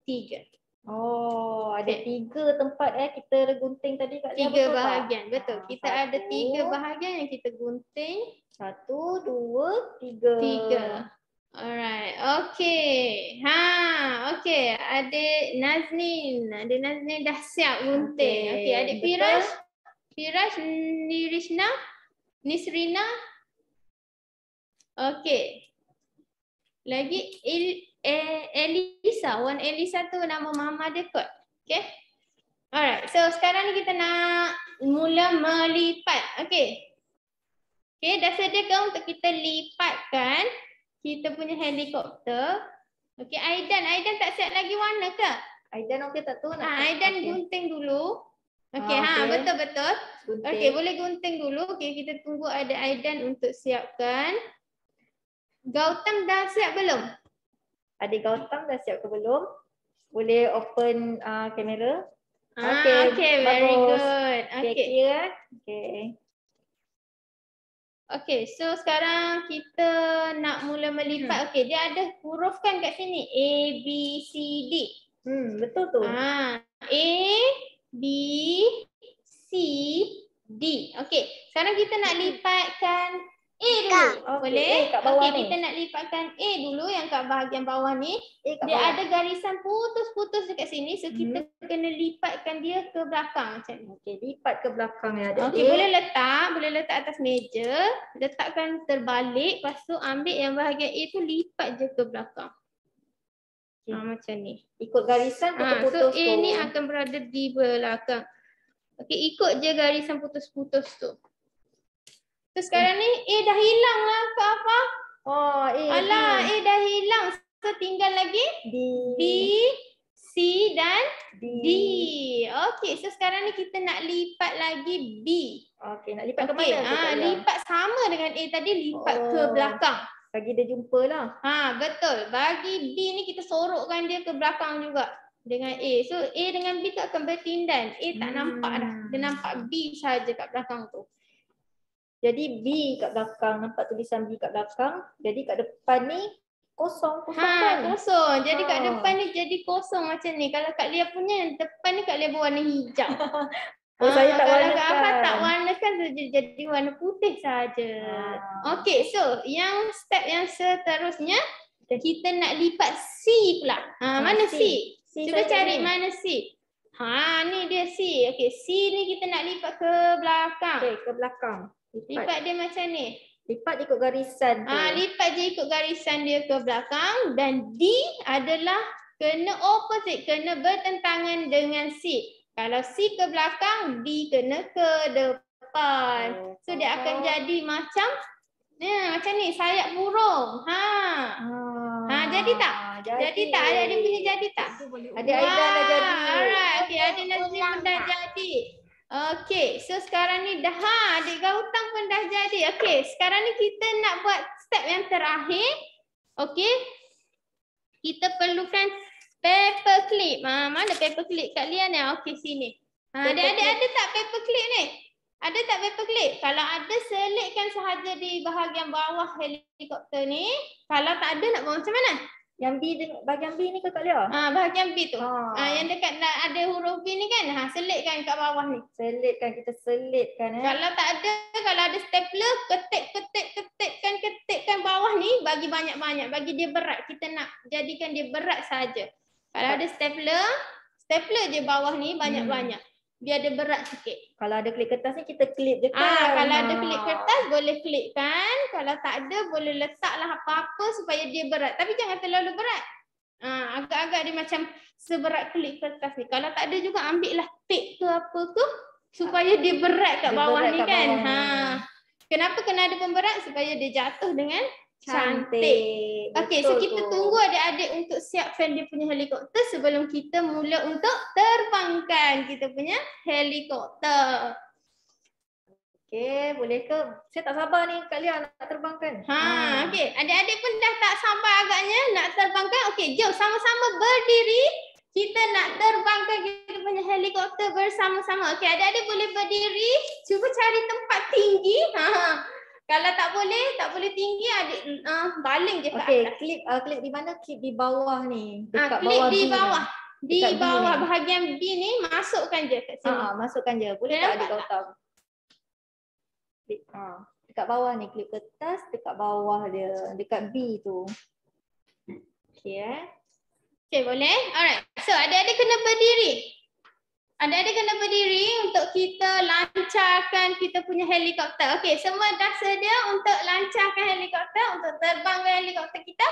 3. Oh, ada 3 tempat kita gunting tadi Kak Lia. 3 bahagian. Betul. Kita ada 3 bahagian yang kita gunting. 1, 2, 3. Alright. Okay. Okay. Adik Nazneen. Adik Nazneen dah siap gunting. Okay. Adik betul. Firash, Nirishna, Nisrina. Okay. Lagi Elisa. Wan Elisa tu nama mama dia kot. Okay. Alright. So sekarang ni kita nak mula melipat. Okay. Okay. Dah sediakah untuk kita lipatkan kita punya helikopter? Okay. Aidan tak siap lagi warna ke? Aidan okey tak tu? Aidan gunting dulu. Okay. Betul-betul. Okay. Boleh gunting dulu. Okay. Kita tunggu ada Aidan untuk siapkan. Gautam dah siap belum? Adik Gautam dah siap ke belum? Boleh open kamera. Okay, very good. Okay. Okay, so sekarang kita nak mula melipat. Okay, dia ada huruf kan kat sini. A, B, C, D. Betul tu. A, B, C, D. Okay, sekarang kita nak lipatkan A dulu. Boleh? Okay, kita nak lipatkan A dulu yang kat bahagian bawah ni. Dia ada garisan putus-putus dekat sini. So, kita kena lipatkan dia ke belakang macam ni. Okay, lipat ke belakang ya. Okay, boleh letak atas meja. Letakkan terbalik. Lepas tu ambil yang bahagian A tu lipat je ke belakang. Macam ni. Ikut garisan putus-putus so, A ni akan berada di belakang. Okay, ikut je garisan putus-putus tu. So sekarang ni A dah hilang lah ke apa? Alah, A dah hilang. So tinggal lagi B, C dan D. Okay, so sekarang ni kita nak lipat lagi B. Okay, nak lipat ke mana? Lipat sama dengan A tadi, lipat ke belakang. Bagi dia jumpa lah. Betul. Bagi B ni kita sorokkan dia ke belakang juga dengan A. So A dengan B tu akan bertindan. A tak nampak dah. Dia nampak B saja kat belakang tu. Jadi B kat belakang, nampak tulisan B kat belakang. Jadi kat depan ni kosong kan? Kosong. Jadi kat depan ni jadi kosong macam ni. Kalau Kak Lia punya depan ni Kak Lia berwarna hijau. Saya tak warnakan. Kalau Kak Afah tak warnakan jadi warna putih saja. Okay, so yang step yang seterusnya kita nak lipat C pula. Mana C? Cuba cari mana C. Ni dia C. Okay, C ni kita nak lipat ke belakang. Okay, ke belakang. Lipat dia macam ni. Lipat ikut garisan tu. Lipat je ikut garisan dia ke belakang. Dan D adalah kena opposite. Kena bertentangan dengan C. Kalau C ke belakang, D kena ke depan. So dia akan jadi macam ni, sayap burung. Jadi tak? Jadi tak? Ada punya jadi tak? Ada Aidan dah jadi. Alright. Okay, ada Nazri pun dah jadi. Okay, so sekarang ni dah adik Gautam pun dah jadi. Okay, sekarang ni kita nak buat step yang terakhir. Okay, kita perlukan paper clip. Mana paper clip kat Lia ni? Okay, sini. Adik-adik ada tak paper clip ni? Ada tak paper clip? Kalau ada, selitkan sahaja di bahagian bawah helikopter ni. Kalau tak ada, nak buat macam mana? Yang B, bahagian B ni ke Kak Lia? Bahagian B tu. Yang dekat ada huruf B ni kan? Selitkan kat bawah ni. Kita selitkan. Kalau tak ada, kalau ada stapler, ketikkan bawah ni, bagi banyak-banyak. Bagi dia berat. Kita nak jadikan dia berat saja. Kalau ada stapler je bawah ni banyak-banyak. Biar dia berat sikit. Kalau ada klip kertas ni kita klip je kan. Kalau ada klip kertas boleh klipkan. Kalau tak ada boleh letaklah apa-apa supaya dia berat. Tapi jangan terlalu berat. Agak-agak dia macam seberat klip kertas ni. Kalau tak ada juga ambil lah tape ke apa tu supaya dia berat kat bawah ni kan. Kenapa kena ada pemberat? Supaya dia jatuh dengan cantik. Okey, so kita tunggu adik-adik untuk siapkan dia punya helikopter sebelum kita mula untuk terbangkan kita punya helikopter. Okey, boleh ke? Saya tak sabar ni Kak Lia nak terbangkan. Okey, adik-adik pun dah tak sabar agaknya nak terbangkan. Okey, jom sama-sama berdiri. Kita nak terbangkan kita punya helikopter bersama-sama. Okey, adik-adik boleh berdiri. Cuba cari tempat tinggi. Kalau tak boleh tinggi, adik baling je ke atas. Okey, klip di mana? Klip di bawah ni. Dekat klip bawah di bawah. Di bawah bahagian B ni masukkan je kat sini. Masukkan je. Boleh tak adik Gautam? Dekat bawah ni klip kertas, dekat bawah dia, dekat B tu. Okey Okay, boleh? Alright. So, adik-adik kena berdiri. Adik-adik kena berdiri untuk kita lancarkan kita punya helikopter. Okey, semua dah sedia untuk lancarkan helikopter, untuk terbangkan helikopter kita?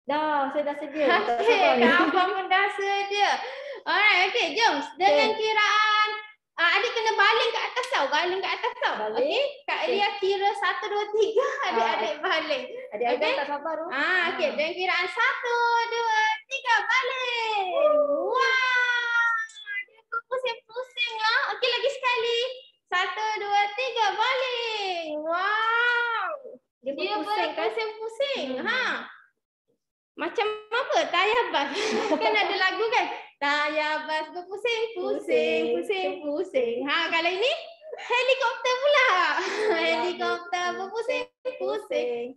Dah, saya dah sedia. Okey, Kak Afah pun dah sedia. Alright, okey, jom. Dengan kiraan, adik kena baling ke atas tau. Baling ke atas tau. Okey, Kak Elia kira 1, 2, 3, adik-adik baling. Adik-adik tak sabar tu. Okey, dengan kiraan 1, 2, 3, baling. Wow, dia pusing-pusing lah. Okey, lagi sekali. 1, 2, 3, baling. Wow. Dia berpusing-pusing. Macam apa? Tayar bas. Kan ada lagu kan? Tayar bas berpusing-pusing. Kalau ini helikopter pula. Helikopter berpusing-pusing.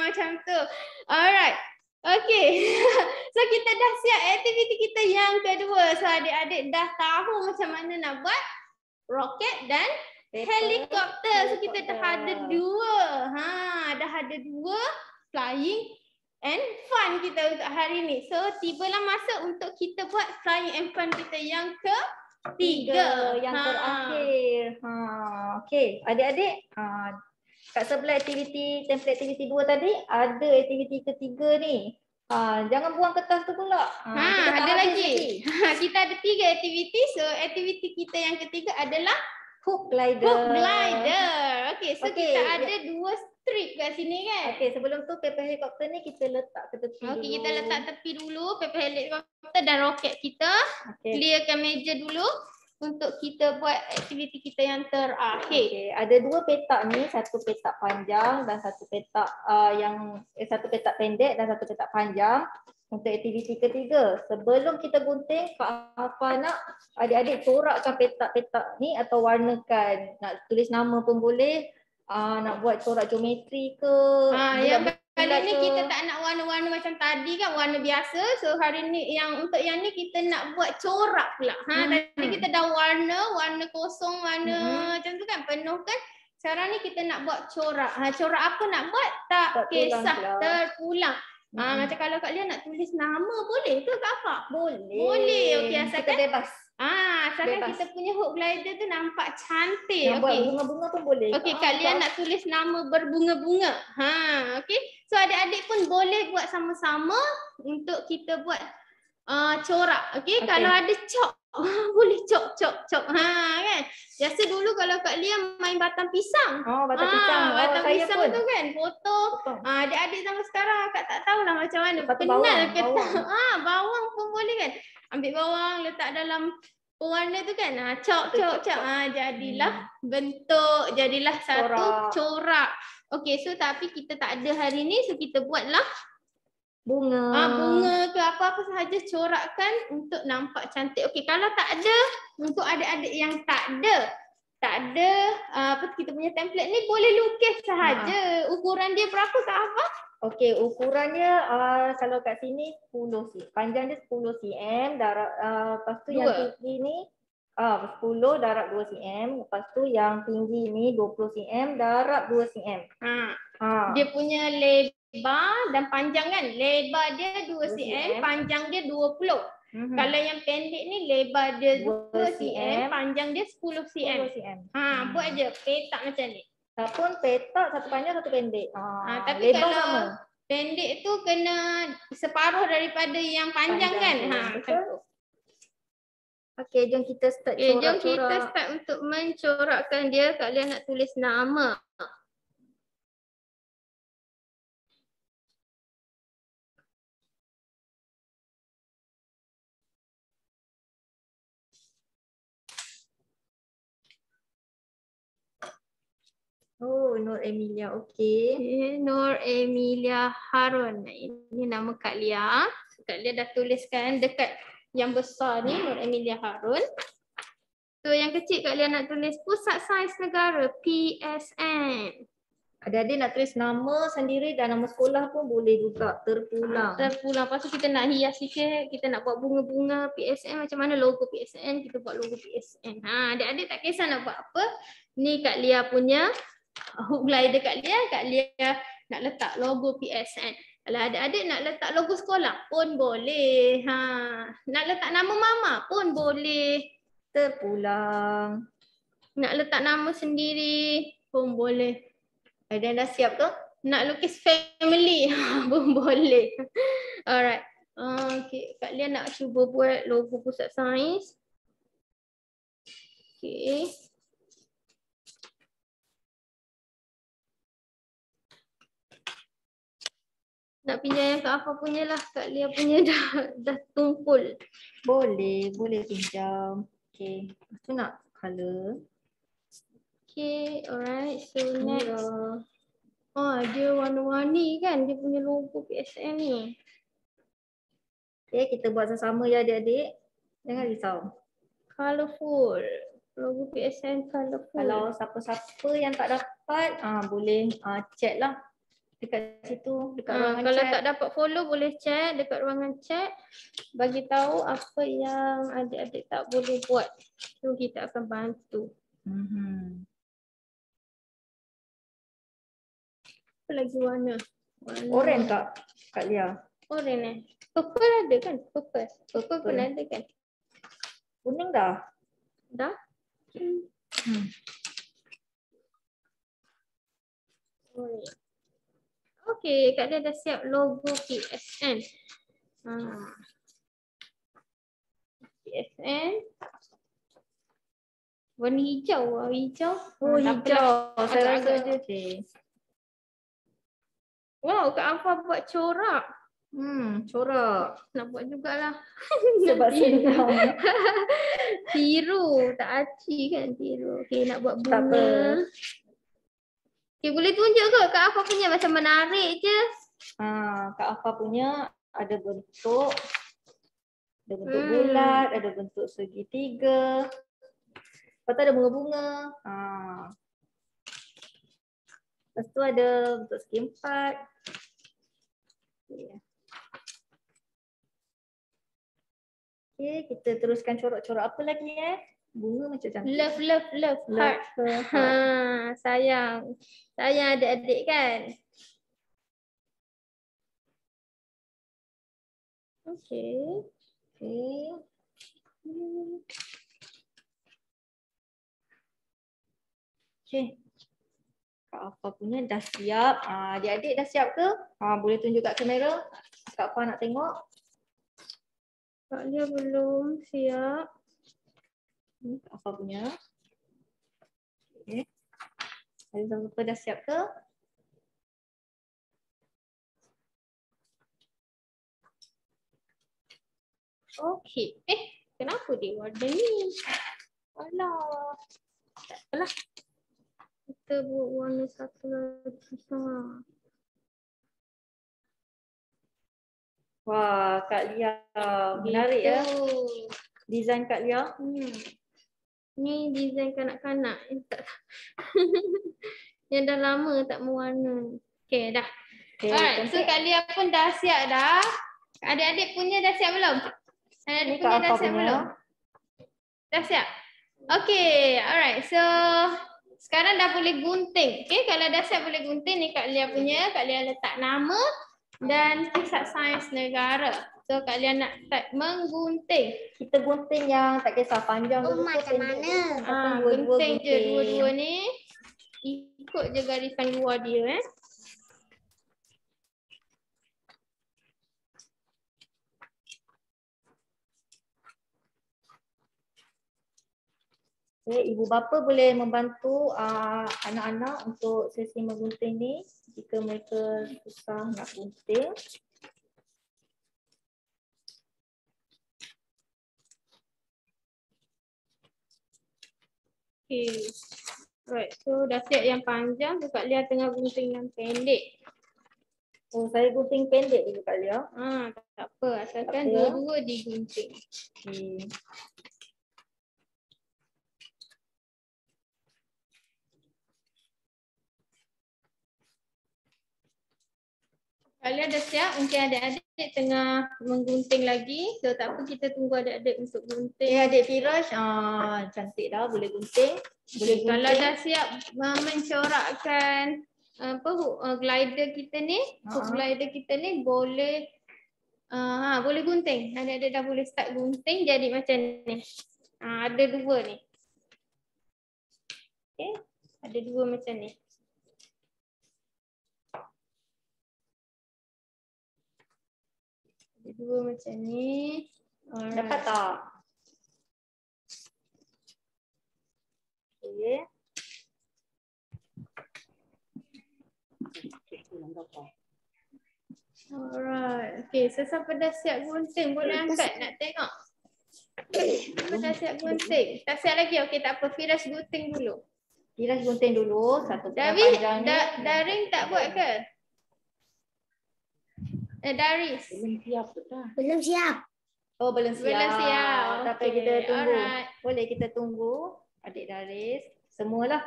Macam tu. Alright. Okay. So kita dah siap aktiviti kita yang kedua. So adik-adik dah tahu macam mana nak buat roket dan helikopter. So kita dah ada dua. Dah ada dua flying and fun kita untuk hari ni. So tibalah masa untuk kita buat flying and fun kita yang ketiga. Yang terakhir. Okey, adik-adik, kat sebelah template aktiviti 2 tadi ada aktiviti ketiga ni. Jangan buang kertas tu pula. Ada lagi. Kita ada 3 aktiviti. So aktiviti kita yang ketiga adalah hook glider. Okey, so kita ada 2 strip kat sini kan. Okey, sebelum tu paper helikopter ni kita letak ke tepi dulu. Okey, kita letak tepi dulu paper helikopter dan roket kita. Clearkan meja dulu untuk kita buat aktiviti kita yang terakhir. Okey, ada 2 petak ni, satu petak panjang dan satu petak satu petak pendek dan satu petak panjang untuk aktiviti ketiga. Sebelum kita gunting, Kak Hafah nak adik-adik corakkan petak-petak ni atau warnakan. Nak tulis nama pun boleh. Nak buat corak geometri ke. Yang kali ni kita tak nak warna-warna macam tadi kan, warna biasa. So hari ni untuk yang ni kita nak buat corak pula. Tadi kita dah warna kosong, warna macam tu kan, penuh kan. Sekarang ni kita nak buat corak. Corak apa nak buat? Tak kisah, terpulang. Macam kalau Kak Lia nak tulis nama boleh ke Kak Afah? Boleh. Okey, asalkan bebas. Asalkan kita punya hook glider tu nampak cantik. Nak buat bunga-bunga pun boleh. Okey, Kak Lia nak tulis nama berbunga-bunga. Okey. So adik-adik pun boleh buat sama-sama untuk kita buat corak. Okey, kalau ada cok boleh cok. Kan. Biasa dulu kalau Kak Lia main batang pisang. Batang pisang. Batang pisang tu kan, foto. Adik-adik zaman sekarang Kak tak tahulah macam mana. Kenal ke tak? Bawang pun boleh kan. Ambil bawang, letak dalam pewarna tu kan. Cok. Jadilah bentuk, jadilah satu corak. Okey, so tapi kita tak ada hari ni, so kita buatlah bunga. Bunga ke apa-apa sahaja corakkan untuk nampak cantik. Okey, kalau tak ada, untuk adik-adik yang tak ada kita punya template ni boleh lukis sahaja. Ukuran dia berapa Kak Hafah? Okey, ukurannya kalau kat sini 10 cm. Panjang dia 10 cm, darat lepas tu yang tinggi ni 10, darat 2 cm. Lepas tu yang tinggi ni 20 cm, darat 2 cm. Dia punya lebar dan panjang kan? Lebar dia 2 cm, panjang dia 20. Kalau yang pendek ni lebar dia 2 cm, panjang dia 10 cm. Buat je petak macam ni. Ataupun petak satu panjang satu pendek. Tapi lebar kalau sama. Pendek tu kena separuh daripada yang panjang kan? Okey, jom kita start corak-corak. Jom kita start untuk mencorakkan dia. Kak Lia nak tulis nama. Nur Emilia, okey. Nur Emilia Harun. Ini nama Kak Lia. Kak Lia dah tuliskan dekat yang besar ni, Nur Emilia Harun. So yang kecil Kak Lia nak tulis Pusat Sains Negara, PSN. Adik-adik nak tulis nama sendiri dan nama sekolah pun boleh juga, terpulang. Lepas tu kita nak hias sikit, kita nak buat bunga-bunga PSN, macam mana logo PSN, kita buat logo PSN. Adik-adik tak kisah nak buat apa. Ni Kak Lia punya hook glider Kak Lia nak letak logo PSN. Kalau adik-adik nak letak logo sekolah pun boleh. Nak letak nama mama pun boleh. Terpulang. Nak letak nama sendiri pun boleh. Ada yang dah siap tu? Nak lukis family pun boleh. Alright. Okay. Kak Lia nak cuba buat logo pusat sains. Okay. Nak pinjam yang Kak Afah punya lah. Kak Lia punya dah tumpul. Boleh pinjam. Okay. Lepas tu nak colour. Okay, alright. So next. Dia warna-warni kan dia punya logo PSN ni. Okay, kita buat sama-sama ya adik-adik. Jangan risau. Colourful. Logo PSN colourful. Kalau siapa-siapa yang tak dapat, boleh chat lah. Dekat situ, dekat ruangan kalau chat. tak dapat follow boleh chat dekat ruangan chat. Bagi tahu apa yang adik-adik tak boleh buat. So kita akan bantu. Apa lagi warna? Oren Kak Lia. Oren Purple ada kan? Purple pun ada kan? Kuning dah? Dah? Okay, Kak Lia dah siap logo PSN. PSN. Warna hijau. Hijau. Hijau. Saya rasa je. Okay. Wow, Kak Afah buat corak. Corak. Nak buat jugalah. Sebab senang. Tiru. Tak aci kan tiru. Okay, nak buat bunga. Tak apa. Okay, boleh tunjuk ke Kak Afah punya macam menarik je. Kak Afah punya ada bentuk. Ada bentuk bulat, ada bentuk segitiga. Lepas tu ada bunga-bunga. Lepas tu ada bentuk segi empat. Okay, kita teruskan corak-corak apa lagi Bunga macam cantik. Love. Heart. Sayang. Sayang adik-adik kan? Okay. Kak Afah punya dah siap. Adik-adik dah siap ke? Boleh tunjuk kat kamera. Kak Afah nak tengok. Kak Lia belum siap. Kak Afah punya. Okay. Ada siapa dah siap ke? Okay. Kenapa dia warna ni? Alah. Tak apalah. Kita buat warna satu lagi. Wah, Kak Lia. Menarik ya. Design Kak Lia. Ni design kanak-kanak. Yang dah lama tak mewarna. Okay, dah. Alright, so Kak Lia pun dah siap dah. Adik-adik punya dah siap belum? Adik-adik punya dah siap belum? Dah siap? Okay, alright. So, sekarang dah boleh gunting. Okay, kalau dah siap boleh gunting. Ni Kak Lia punya. Kak Lia letak nama dan pusat sains negara. So, Kak Lia nak start menggunting. Kita gunting yang tak kisah panjang dulu. Macam mana? Gunting je dua-dua ni. Ikut je garisan luar dia. Okay, ibu bapa boleh membantu anak-anak untuk sesi menggunting ni jika mereka susah nak gunting. Okay. Right. So dah siap yang panjang. Kak Lia tengah gunting yang pendek. Oh, saya gunting pendek dulu Kak Lia. Tak apa. Asalkan dua-dua digunting. Okay. Kalian dah siap? Mungkin adik-adik tengah menggunting lagi. So tak apa, kita tunggu adik-adik untuk gunting. Adik Firash, cantik dah, boleh gunting. Boleh gunting. Kalau dah siap mencorakkan glider kita ni, hook glider kita ni boleh boleh gunting. Adik-adik dah boleh start gunting jadi macam ni. Ada dua ni. Okey, ada dua macam ni. Ada dua macam ni. Dapat tak? Okey. Alright. Okey, sesiapa dah siap gunting boleh angkat nak tengok. Siapa dah siap gunting? Tak siap lagi? Okey, tak apa. Firas gunting dulu. Firas gunting dulu satu David, panjang ni. Daring tak buat ke? Daris. Belum siap. Oh, belum siap. Belum siap. Tapi Okey, kita tunggu. alright. Boleh kita tunggu adik Daris. Semualah.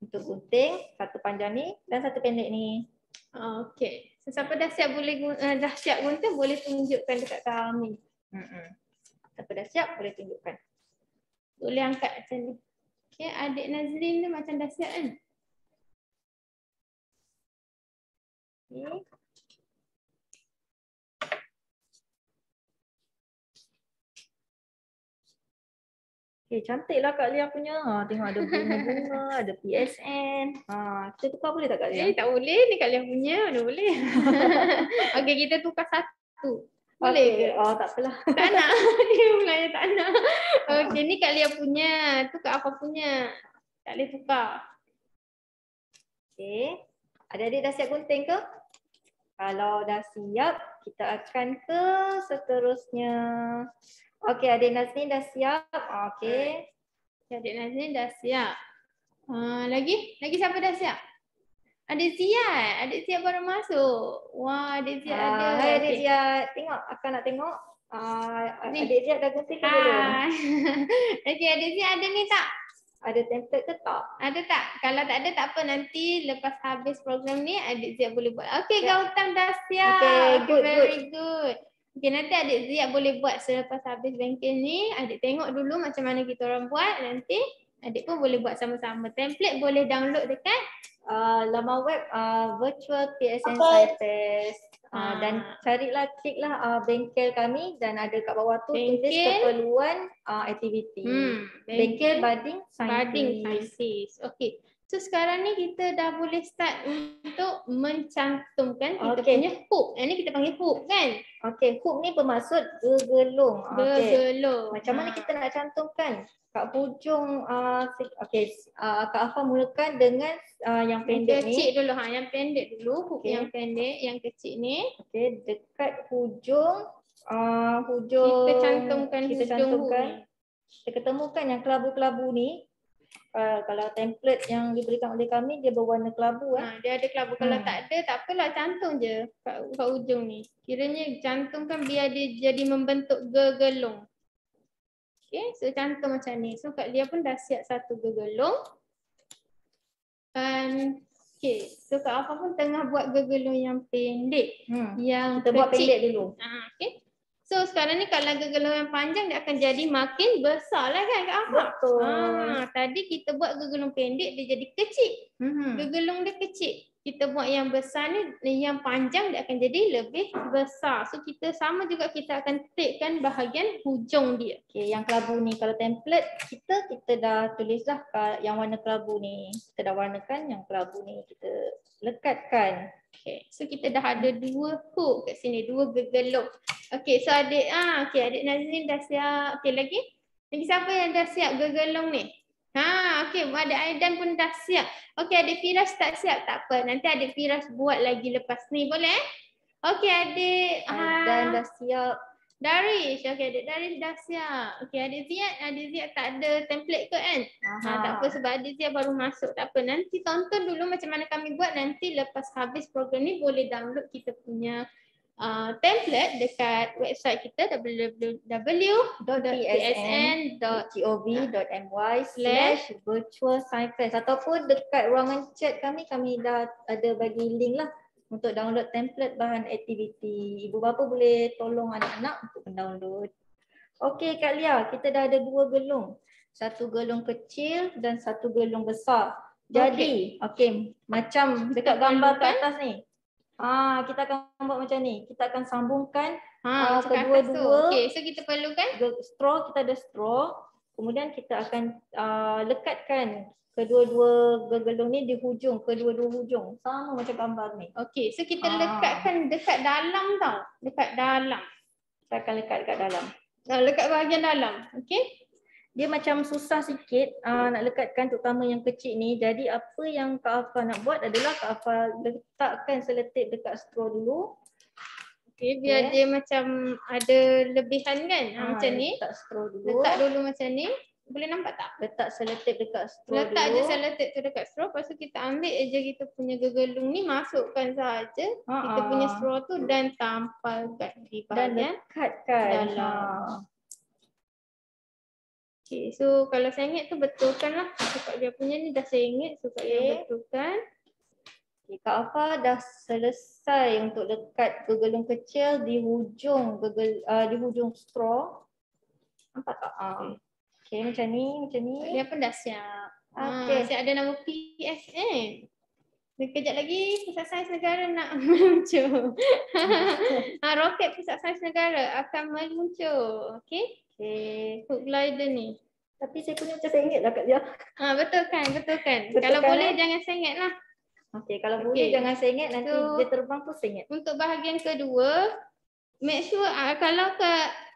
Untuk gunting satu panjang ni dan satu pendek ni. Okey. Sesiapa dah siap dah siap gunting boleh tunjukkan dekat kami. Siapa dah siap boleh tunjukkan. Boleh angkat macam ni. Okey, adik Nazrin ni macam dah siap kan? Okay. Okay, cantiklah Kak Lia punya. Tengok ada bunga-bunga, ada PSN. Kita tukar boleh tak Kak Lia? Tak boleh. Ni Kak Lia punya. Mana boleh. Okey, kita tukar satu. Boleh ke? Tak apalah. Tak nak. Dia pula yang tak nak. Okey, ni Kak Lia punya. Tu Kak Afah punya. Tak boleh tukar. Okey. Adik-adik dah siap gunting ke? Kalau dah siap, kita akan ke seterusnya. Okey, adik Nazrin dah siap. Okey. Adik Nazrin dah siap. Lagi siapa dah siap? Adik Ziyad. Adik Ziyad baru masuk. Wah, Adik Ziyad ada. Hai Adik Okey. Ziyad. Tengok, akak nak tengok. Adik Ziyad dah gunting ke belum? Hai. Okey, Adik Ziyad ada ni tak? Ada template ke tak? Ada tak? Kalau tak ada tak apa, nanti lepas habis program ni Adik Ziyad boleh buat. Okey, Ya. Gautam dah siap. Okey, good, Very good. Okey, nanti Adik Ziyad boleh buat selepas habis bengkel ni. Adik tengok dulu macam mana kita orang buat. Nanti adik pun boleh buat sama-sama. Template boleh download dekat Laman web virtual PSN Okay. Cypress. Dan carilah, kliklah bengkel kami dan ada kat bawah tu tulis Bengkel. keperluan aktiviti. Bengkel Budding Budding Scientist. Scientist. Okey. So sekarang ni kita dah boleh start untuk mencantumkan kita Okey. punya hook. Yang ni kita panggil hook kan? Okey, hook ni bermaksud gegelung. Okey. Gegelung. Macam mana kita nak cantumkan? Kat hujung, Kak Afah mulakan dengan yang pendek ni. Kecil dulu. Yang pendek dulu. Hook Okey. yang pendek, yang kecil ni. Okey, dekat hujung, Kita cantumkan kita hujung hook cantumkan. ni. Kita ketemukan yang kelabu-kelabu ni. Kalau template yang diberikan oleh kami dia berwarna kelabu. Dia ada kelabu. Kalau tak ada, tak apalah, cantum je kat hujung ni. Kiranya cantumkan biar dia jadi membentuk gegelung. Okay, so cantum macam ni. So Kak Lia pun dah siap satu gegelung. Okay, so Kak Afah pun tengah buat gegelung yang pendek. Yang Kita buat kecil. pendek dulu. Okay. So sekarang ni kalau gegelung yang panjang dia akan jadi makin besar lah kan Kak Afah? Betul. Tadi kita buat gegelung pendek dia jadi kecil. Gegelung dia kecil. Kita buat yang besar ni, yang panjang dia akan jadi lebih besar. So kita sama juga kita akan tikkan bahagian hujung dia. Okay, yang kelabu ni kalau template kita dah tulis dah yang warna kelabu ni. Kita dah warnakan yang kelabu ni, kita lekatkan. Okay, so kita dah ada dua hook kat sini, dua gegelung. Okay, so adik adik Nazrin dah siap. Okay, lagi siapa yang dah siap gegelung ni? Okey, adik Aidan pun dah siap. Okey, adik Firas tak siap, tak apa. Nanti adik Firas buat lagi lepas ni, boleh? Okey, adik Dan dah siap. Darish. Okey, adik Darish dah siap. Okey, adik Ziyad tak ada template ke kan? Tak apa sebab adik Ziyad baru masuk. Tak apa, nanti tonton dulu macam mana kami buat. Nanti lepas habis program ni boleh download kita punya template dekat website kita www.psn.gov.my/virtual-cypress ataupun dekat ruangan chat kami dah ada bagi link lah untuk download template bahan aktiviti. Ibu bapa boleh tolong anak-anak untuk mendownload. Okey Kak Lia, kita dah ada dua gelung. Satu gelung kecil dan satu gelung besar. Jadi, okey, macam dekat gambar kat atas ni. Kita akan buat macam ni. Kita akan sambungkan kedua-dua. Okey, so kita perlukan straw, kita ada straw. Kemudian kita akan lekatkan kedua-dua gegelung ni di hujung, kedua-dua hujung. Sama macam gambar ni. Okey, so kita lekatkan dekat dalam tau. Dekat dalam. Kita akan lekat dekat dalam. Lekat bahagian dalam. Okey. Dia macam susah sikit nak lekatkan terutama yang kecil ni. Jadi apa yang Kak Afah nak buat adalah Kak Afah letakkan selotip dekat straw dulu. Okey, biar dia macam ada lebihan kan. Macam ni. Letak straw dulu. Letak dulu macam ni. Boleh nampak tak? Letak selotip dekat straw Letak dulu. je selotip tu dekat straw. Lepas tu kita ambil je kita punya gegelung ni. Masukkan saja kita punya straw tu dan tampalkan di bahagian. Dan lekatkan. Dalam. Okay, so kalau sengit tu betulkan lah. Sebab dia punya ni dah sengit. So Kak Lia betulkan. Okay, Kak Afah dah selesai untuk lekat gegelung kecil di hujung di hujung straw. Nampak tak? Okay, macam ni, macam ni. Dia pun dah siap. Okay. Siap ada nama PSN. Sekejap lagi Pusat Sains Negara nak meluncur. Roket Pusat Sains Negara akan meluncur. Okay. Okay, hook glider ni. Tapi saya punya macam sengit lah Kak Lia. Betulkan. Kalau boleh jangan sengit lah. Okey, kalau boleh jangan sengit, nanti So, dia terbang pun sengit. Untuk bahagian kedua, make sure kalau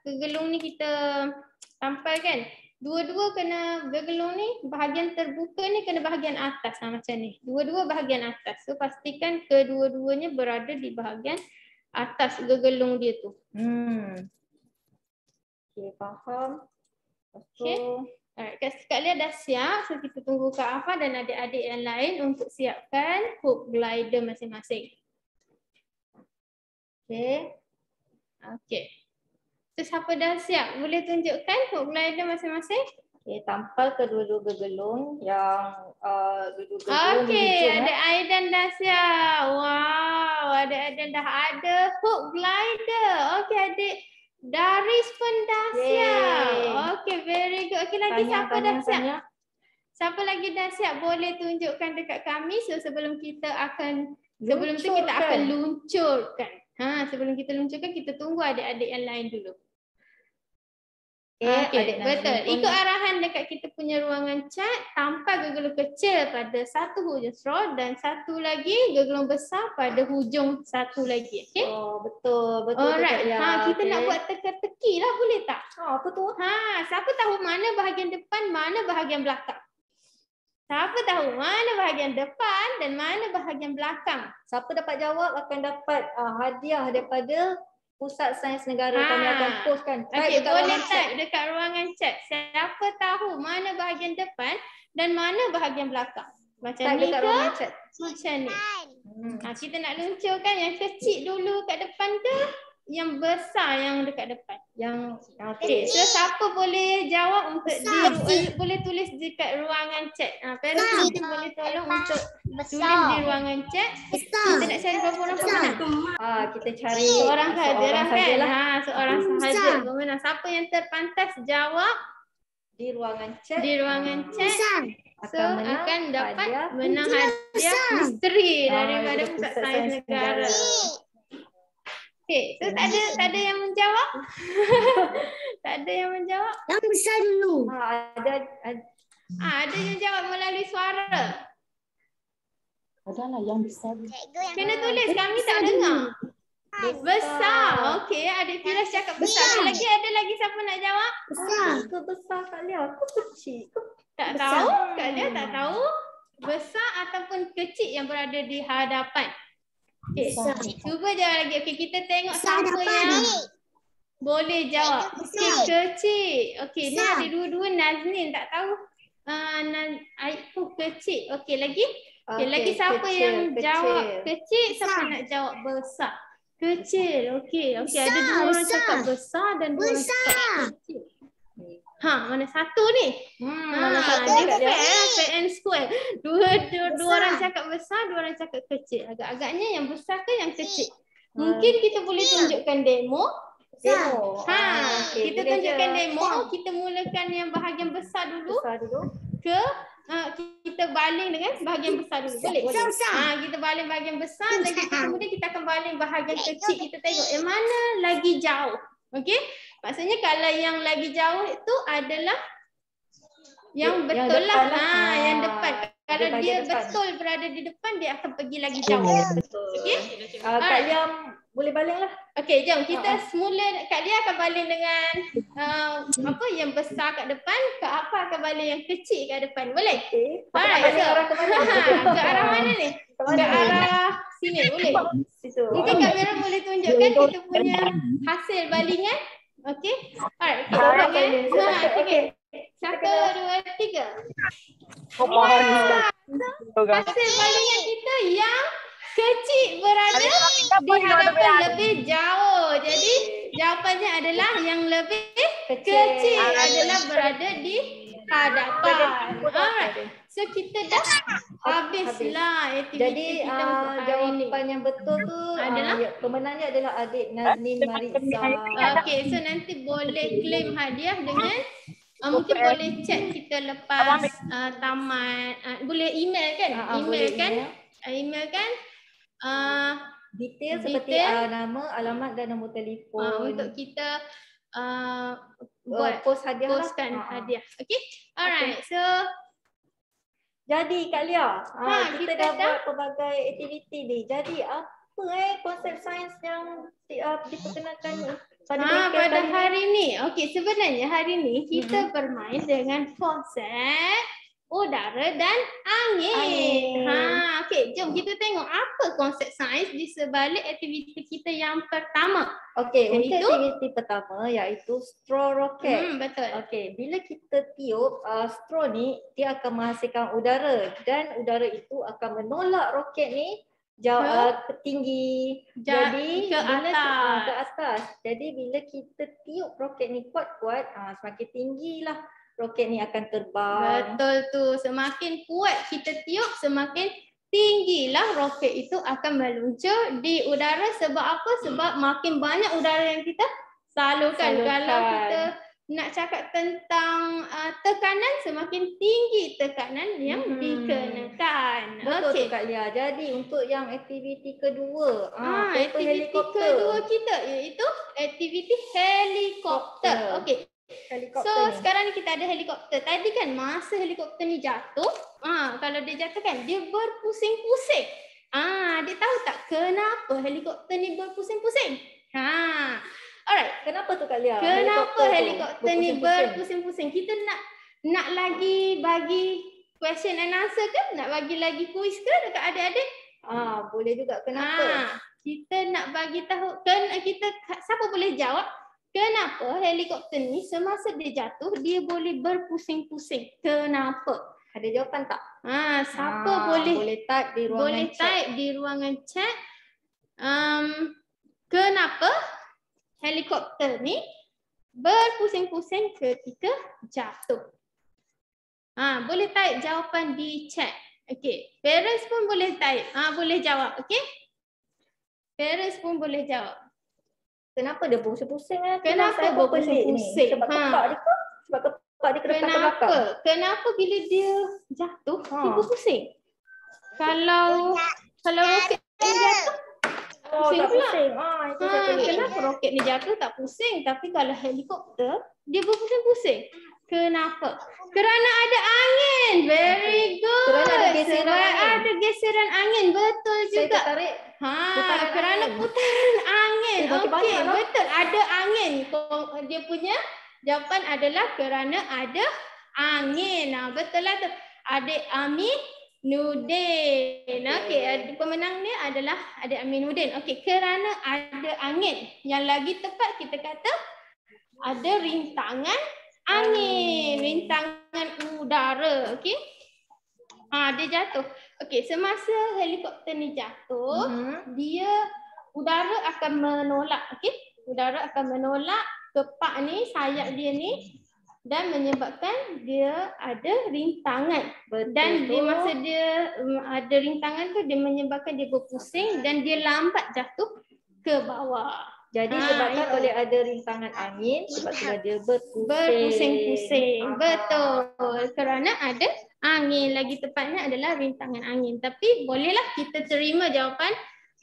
gegelung ni kita tampal kan, dua-dua kena gegelung ni, bahagian terbuka ni kena bahagian atas macam ni. Dua-dua bahagian atas. So pastikan kedua-duanya berada di bahagian atas gegelung dia tu. Okey, faham. Okey. Kak Lia dah siap. So kita tunggu Kak Afah dan adik-adik yang lain untuk siapkan hook glider masing-masing. Okey. So siapa dah siap? Boleh tunjukkan hook glider masing-masing? Okey, tampal kedua-dua gegelung yang dua-dua gegelung di Okey, hujung. adik Aidan dah siap. Wow, adik Aidan dah ada hook glider. Okey, adik Daris pun dah siap. Okey, very good. Okey, lagi siapa dah siap? Siapa lagi dah siap? Boleh tunjukkan dekat kami. So sebelum kita akan sebelum tu kita akan luncurkan. Sebelum kita luncurkan kita tunggu adik-adik yang lain dulu. Okey, betul. Ikut arahan dekat kita punya ruangan chat, tampal gegelung kecil pada satu hujung straw dan satu lagi gegelung besar pada hujung satu lagi. Okey? Oh, betul. Alright. Ya. Kita nak buat teka-teki lah, boleh tak? Apa tu? Siapa tahu mana bahagian depan, mana bahagian belakang? Siapa tahu mana bahagian depan dan mana bahagian belakang? Siapa dapat jawab akan dapat hadiah daripada Pusat Sains Negara. Kami akan postkan. Okey, boleh type dekat ruangan chat. Siapa tahu mana bahagian depan dan mana bahagian belakang? Macam ni ke? Macam ni. Kita nak luncurkan yang kecil dulu kat depan ke? Yang besar yang dekat depan? Okey, so siapa boleh jawab untuk boleh tulis dekat ruangan chat. Parents boleh tolong untuk tulis di ruangan chat. Kita nak cari berapa orang pemenang? Kita cari seorang saja lah kan. Seorang sahaja pemenang. Siapa yang terpantas jawab di ruangan chat? Di ruangan chat. So akan dapat menang hadiah misteri daripada Pusat Sains Negara. Okey, so tak ada yang menjawab? Tak ada yang menjawab? Yang besar dulu. Ada yang jawab melalui suara. Adalah yang besar. Kena tulis, kami tak dengar. Besar. Okey, adik Firas cakap besar. Ada lagi siapa nak jawab? Besar. Ke besar Kak Lia? Ke kecil? Tak tahu. Kak Lia tak tahu. Besar ataupun kecil yang berada di hadapan. Okay. Cuba jawab lagi. Okey, kita tengok siapa yang boleh jawab. Okey, kecil. Okey, ni ada dua-dua Naznil tak tahu. Aiku kecil. Okey, lagi? Okey, lagi siapa yang jawab kecil, siapa nak jawab besar? Kecil. Okey, ada dua orang cakap besar dan dua orang cakap kecil. Mana satu ni? Mana satu? Dia fair and square. Dua orang cakap besar, dua orang cakap kecil. Agak-agaknya yang besar ke yang kecil? Mungkin kita boleh tunjukkan demo. Kita tunjukkan demo. Kita mulakan yang bahagian besar dulu. Ke kita baling dengan bahagian besar dulu. Boleh? Kita baling bahagian besar dan kemudian kita akan baling bahagian kecil. Kita tengok yang mana lagi jauh. Okey? Maksudnya kalau yang lagi jauh itu adalah yang betul lah. Yang depan. Kalau dia betul berada di depan, dia akan pergi lagi jauh. Betul. Okey? Kak Liam boleh baling lah. Okey, jom kita semula. Kak Lia akan baling dengan yang besar kat depan. Kak Apa akan baling yang kecil kat depan. Boleh? Alright. Ke arah mana ni? Ke arah sini. Boleh? Mungkin kamera boleh tunjukkan kita punya hasil balingan. Okey? Alright, kita orang okey. 1, 2, 3. Hasil balingan kita yang kecil berada di hadapan lebih jauh. Jadi jawapannya adalah yang lebih kecil adalah berada di hadapan. Alright. So kita dah habislah aktiviti kita untuk hari ini. Jawapan yang betul tu adalah pemenangnya adalah adik Nazlin Marisa. Okey, so nanti boleh claim hadiah dengan mungkin boleh chat kita lepas tamat. Boleh email kan? Email kan? Detail seperti nama, alamat dan nombor telefon untuk kita post hadiah postkan hadiah. Okey? Alright. So jadi Kak Lia, kita dah buat pelbagai aktiviti ni. Jadi apa konsep sains yang diperkenalkan pada hari ni? Okey, sebenarnya hari ni kita bermain dengan konsep udara dan angin. Okey, jom kita tengok apa konsep sains di sebalik aktiviti kita yang pertama. Okey, untuk aktiviti pertama iaitu straw rocket. Betul. Okey, bila kita tiup straw ni, dia akan menghasilkan udara dan udara itu akan menolak roket ni tinggi. Jadi ke atas. Jadi bila kita tiup roket ni kuat-kuat, semakin tinggilah roket ni akan terbang. Betul tu. Semakin kuat kita tiup, semakin tinggilah roket itu akan meluncur di udara. Sebab apa? Sebab makin banyak udara yang kita salurkan. Kalau kita nak cakap tentang tekanan, semakin tinggi tekanan yang dikenakan. Betul tu Kak Lia. Jadi untuk yang aktiviti kedua, aktiviti kedua kita iaitu aktiviti helikopter. Okey. So sekarang ni kita ada helikopter. Tadi kan masa helikopter ni jatuh, kalau dia jatuh kan dia berpusing-pusing. Dia tahu tak kenapa helikopter ni berpusing-pusing? Alright. Kenapa tu Kak Lia? Kenapa helikopter ni berpusing-pusing? Kita nak lagi bagi question and answer ke? Nak bagi lagi quiz ke dekat adik-adik? Boleh juga. Kenapa? Kita nak bagi tahu siapa boleh jawab? Kenapa helikopter ni semasa dia jatuh, dia boleh berpusing-pusing? Kenapa? Ada jawapan tak? Siapa boleh type di ruangan chat. Type di ruangan chat. Kenapa helikopter ni berpusing-pusing ketika jatuh? Boleh type jawapan di chat. Okey. Parents pun boleh type. Boleh jawab. Okey? Parents pun boleh jawab. Kenapa dia pusing-pusing? Kenapa berpusing-pusing? Sebab kepak dia ke? Sebab kepak dia ke depan ke belakang? Kenapa bila dia jatuh, dia berpusing? Kalau roket ni jatuh, pusing pula. Kenapa roket ni jatuh tak pusing? Tapi kalau helikopter, dia berpusing-pusing. Kenapa? Kerana ada angin. Very good. Kerana ada geseran angin. Betul juga. Kerana putaran angin. Okey, betul. Ada angin. Dia punya jawapan adalah kerana ada angin. Betul lah tu. Adik Aminuddin. Okey, pemenang ni adalah Adik Aminuddin. Okey, kerana ada angin. Yang lagi tepat kita kata ada rintangan angin, rintangan udara. Okey. Dia jatuh. Okey, semasa helikopter ni jatuh, udara akan menolak. Okey. Udara akan menolak kepak ni, sayap dia ni dan menyebabkan dia ada rintangan. Dan di masa dia ada rintangan tu, dia menyebabkan dia berpusing dan dia lambat jatuh ke bawah. Jadi sebabkan oleh ada rintangan angin, sebab itulah dia berpusing. Berpusing-pusing. Betul. Kerana ada Angin, lagi tepatnya adalah rintangan angin. Tapi bolehlah kita terima jawapan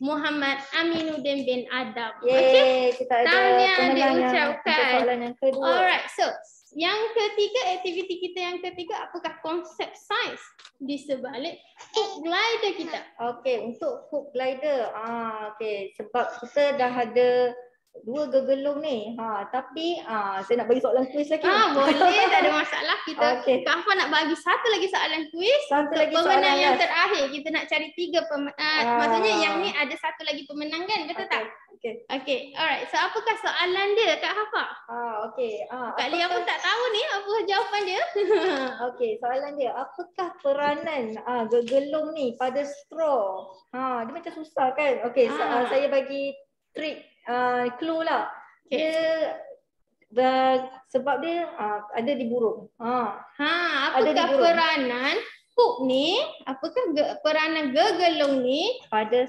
Muhammad Aminuddin bin Adam. Okey. Kita ada Tahniah pemenang yang diucapkan. untuk soalan yang kedua. Alright, so yang ketiga, aktiviti kita yang ketiga, apakah konsep sains di sebalik hook glider kita? Okey, untuk hook glider. Okey, sebab kita dah ada 2 gegelung ni. Tapi saya nak bagi soalan kuis lagi. Boleh, tak ada masalah. Kita Okey. Kak Afan nak bagi satu lagi soalan kuis. Satu lagi Pemenang soalan yang last. terakhir. Kita nak cari 3 maksudnya yang ni ada satu lagi pemenang kan? Betul tak? Okey. Okey, alright. So apakah soalan dia Kak Hafa? Okey. Kak Lia pun tak tahu ni apa jawapan dia. Okey, soalan dia, apakah peranan gegelung ni pada straw? Dia macam susah kan? Okey, saya bagi trik clue lah. Okay. Sebab dia ada di burung. Apakah peranan hook ni? Apakah peranan gegelung ni pada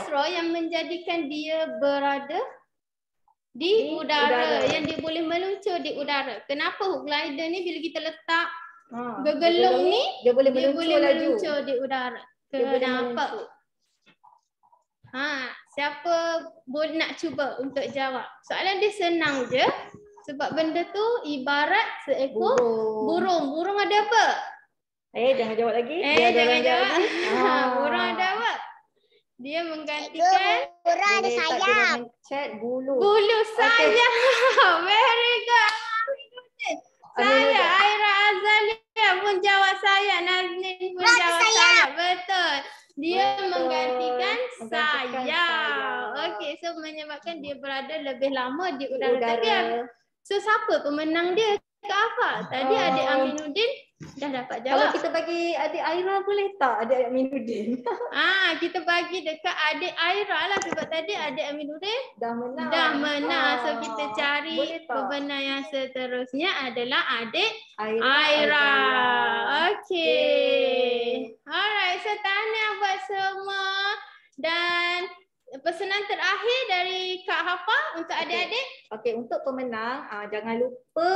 straw yang menjadikan dia berada di udara, yang dia boleh meluncur di udara? Kenapa hook glider ni bila kita letak gegelung ni dia boleh dia boleh laju. meluncur di udara? Kenapa? Siapa boleh nak cuba untuk jawab? Soalan dia senang je. Sebab benda tu ibarat seekor burung. Burung ada apa? Jangan jawab lagi. Jangan jawab. Burung ada apa? Dia menggantikan Burung ada sayap. Chat bulu. Bulu sayap. Very good. Saya Aira Azalia pun jawab sayap. Nazneen pun jawab sayap. Betul. Dia menggantikan sayap. Okey, so menyebabkan dia berada lebih lama di udara. Tapi so siapa pemenang dia Kak Afar? Tadi adik Aminuddin dah dapat jawab. Kalau kita bagi adik Aira boleh tak adik Aminuddin? Kita bagi dekat adik Aira lah sebab tadi adik Aminuddin dah menang. So kita cari pemenang yang seterusnya adalah adik Aira. Okey. Alright, so tahniah buat semua. Dan pesanan terakhir dari Kak Hafa untuk adik-adik. Okey, untuk pemenang jangan lupa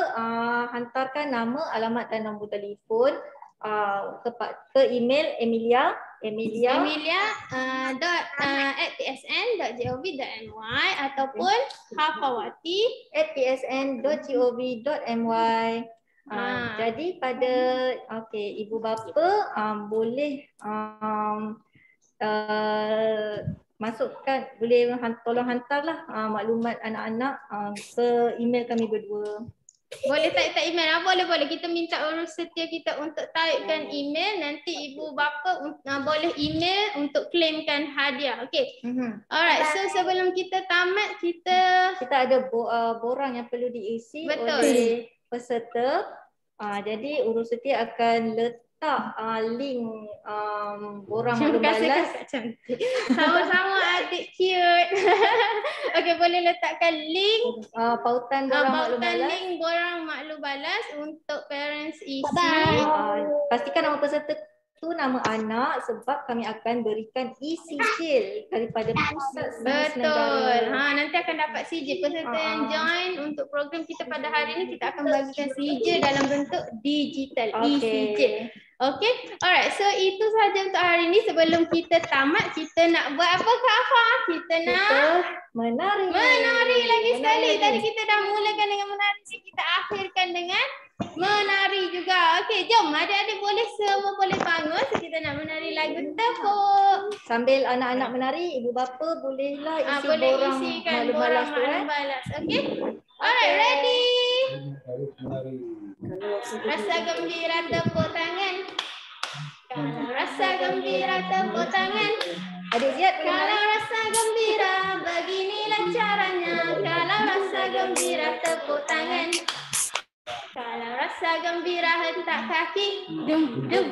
hantarkan nama, alamat dan nombor telefon ke email Emilia @psn.gov.my ataupun hafawati@psn.gov.my. Jadi pada ibu bapa boleh masukkan, boleh tolong hantarlah maklumat anak-anak ke email kami berdua. Boleh type email. Boleh. Kita minta urus setia kita untuk typekan email. Nanti ibu bapa boleh email untuk claimkan hadiah. Okey. Alright. So sebelum kita tamat, kita ada borang yang perlu diisi oleh peserta. Jadi urus setia akan letak link borang maklum balas. Sama-sama adik cute. Okey, boleh letakkan link pautan borang maklum balas. Link borang maklum balas untuk parents isi. Pastikan nama peserta tu nama anak sebab kami akan berikan e-sijil daripada pusat Betul. negara. Nanti akan dapat sijil peserta yang join untuk program kita pada hari ini. Kita akan bagikan sijil dalam bentuk digital, e-sijil. Okey. Alright, so itu sahaja untuk hari ini. Sebelum kita tamat, kita nak buat apa Kak Afa? Kita nak menari lagi sekali. Tadi kita dah mulakan dengan menari, kita akhirkan dengan menari juga. Okey, jom adik-adik semua boleh bangun. So, kita nak menari lagu tepuk. Sambil anak-anak menari, ibu bapa bolehlah isi borang maklum balas. Okey. Alright, ready? Rasa gembira tepuk tangan. Kalau rasa gembira tepuk tangan. Adik Ziad, kalau rasa gembira beginilah caranya. Kalau rasa gembira tepuk tangan. Kalau rasa gembira hentak kaki. Dum dum.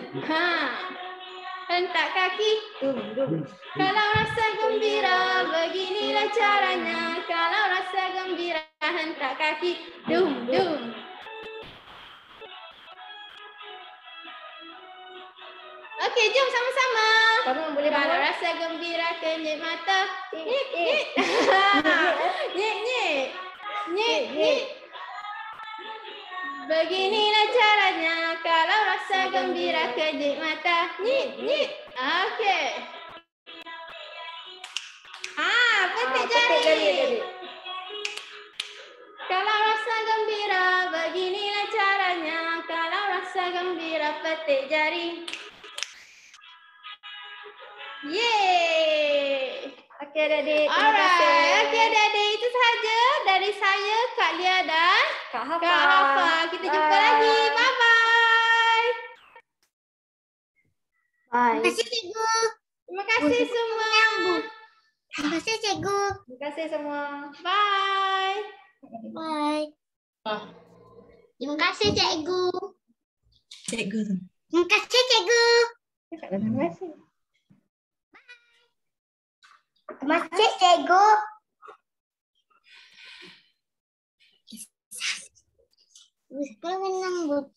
Hentak kaki. Dum dum. Kalau rasa gembira beginilah caranya. Kalau rasa gembira hentak kaki. Dum dum. Okey, jom sama-sama. Kamu boleh kalau bangun. rasa gembira kenyit mata. Nyit nyit. Nyit nyit. Nyit nyit. Beginilah caranya kalau rasa gembira kedip mata. Nyip, nyip. Okey. Petik jari. Kalau rasa gembira, beginilah caranya. Kalau rasa gembira, petik jari. Yeay. Okey adik-adik, terima kasih. Alright, okey adik-adik, itu sahaja dari saya, Kak Lia dan Kak Hafa. Kak Hafa. Kita jumpa lagi. Bye-bye. Bye. Terima kasih cikgu. Terima kasih semua. Terima kasih cikgu. Terima kasih semua. Bye. Bye. Terima kasih cikgu. Cikgu tu. Terima kasih cikgu. Terima kasih. Terima kasih cikgu. Sekarang menang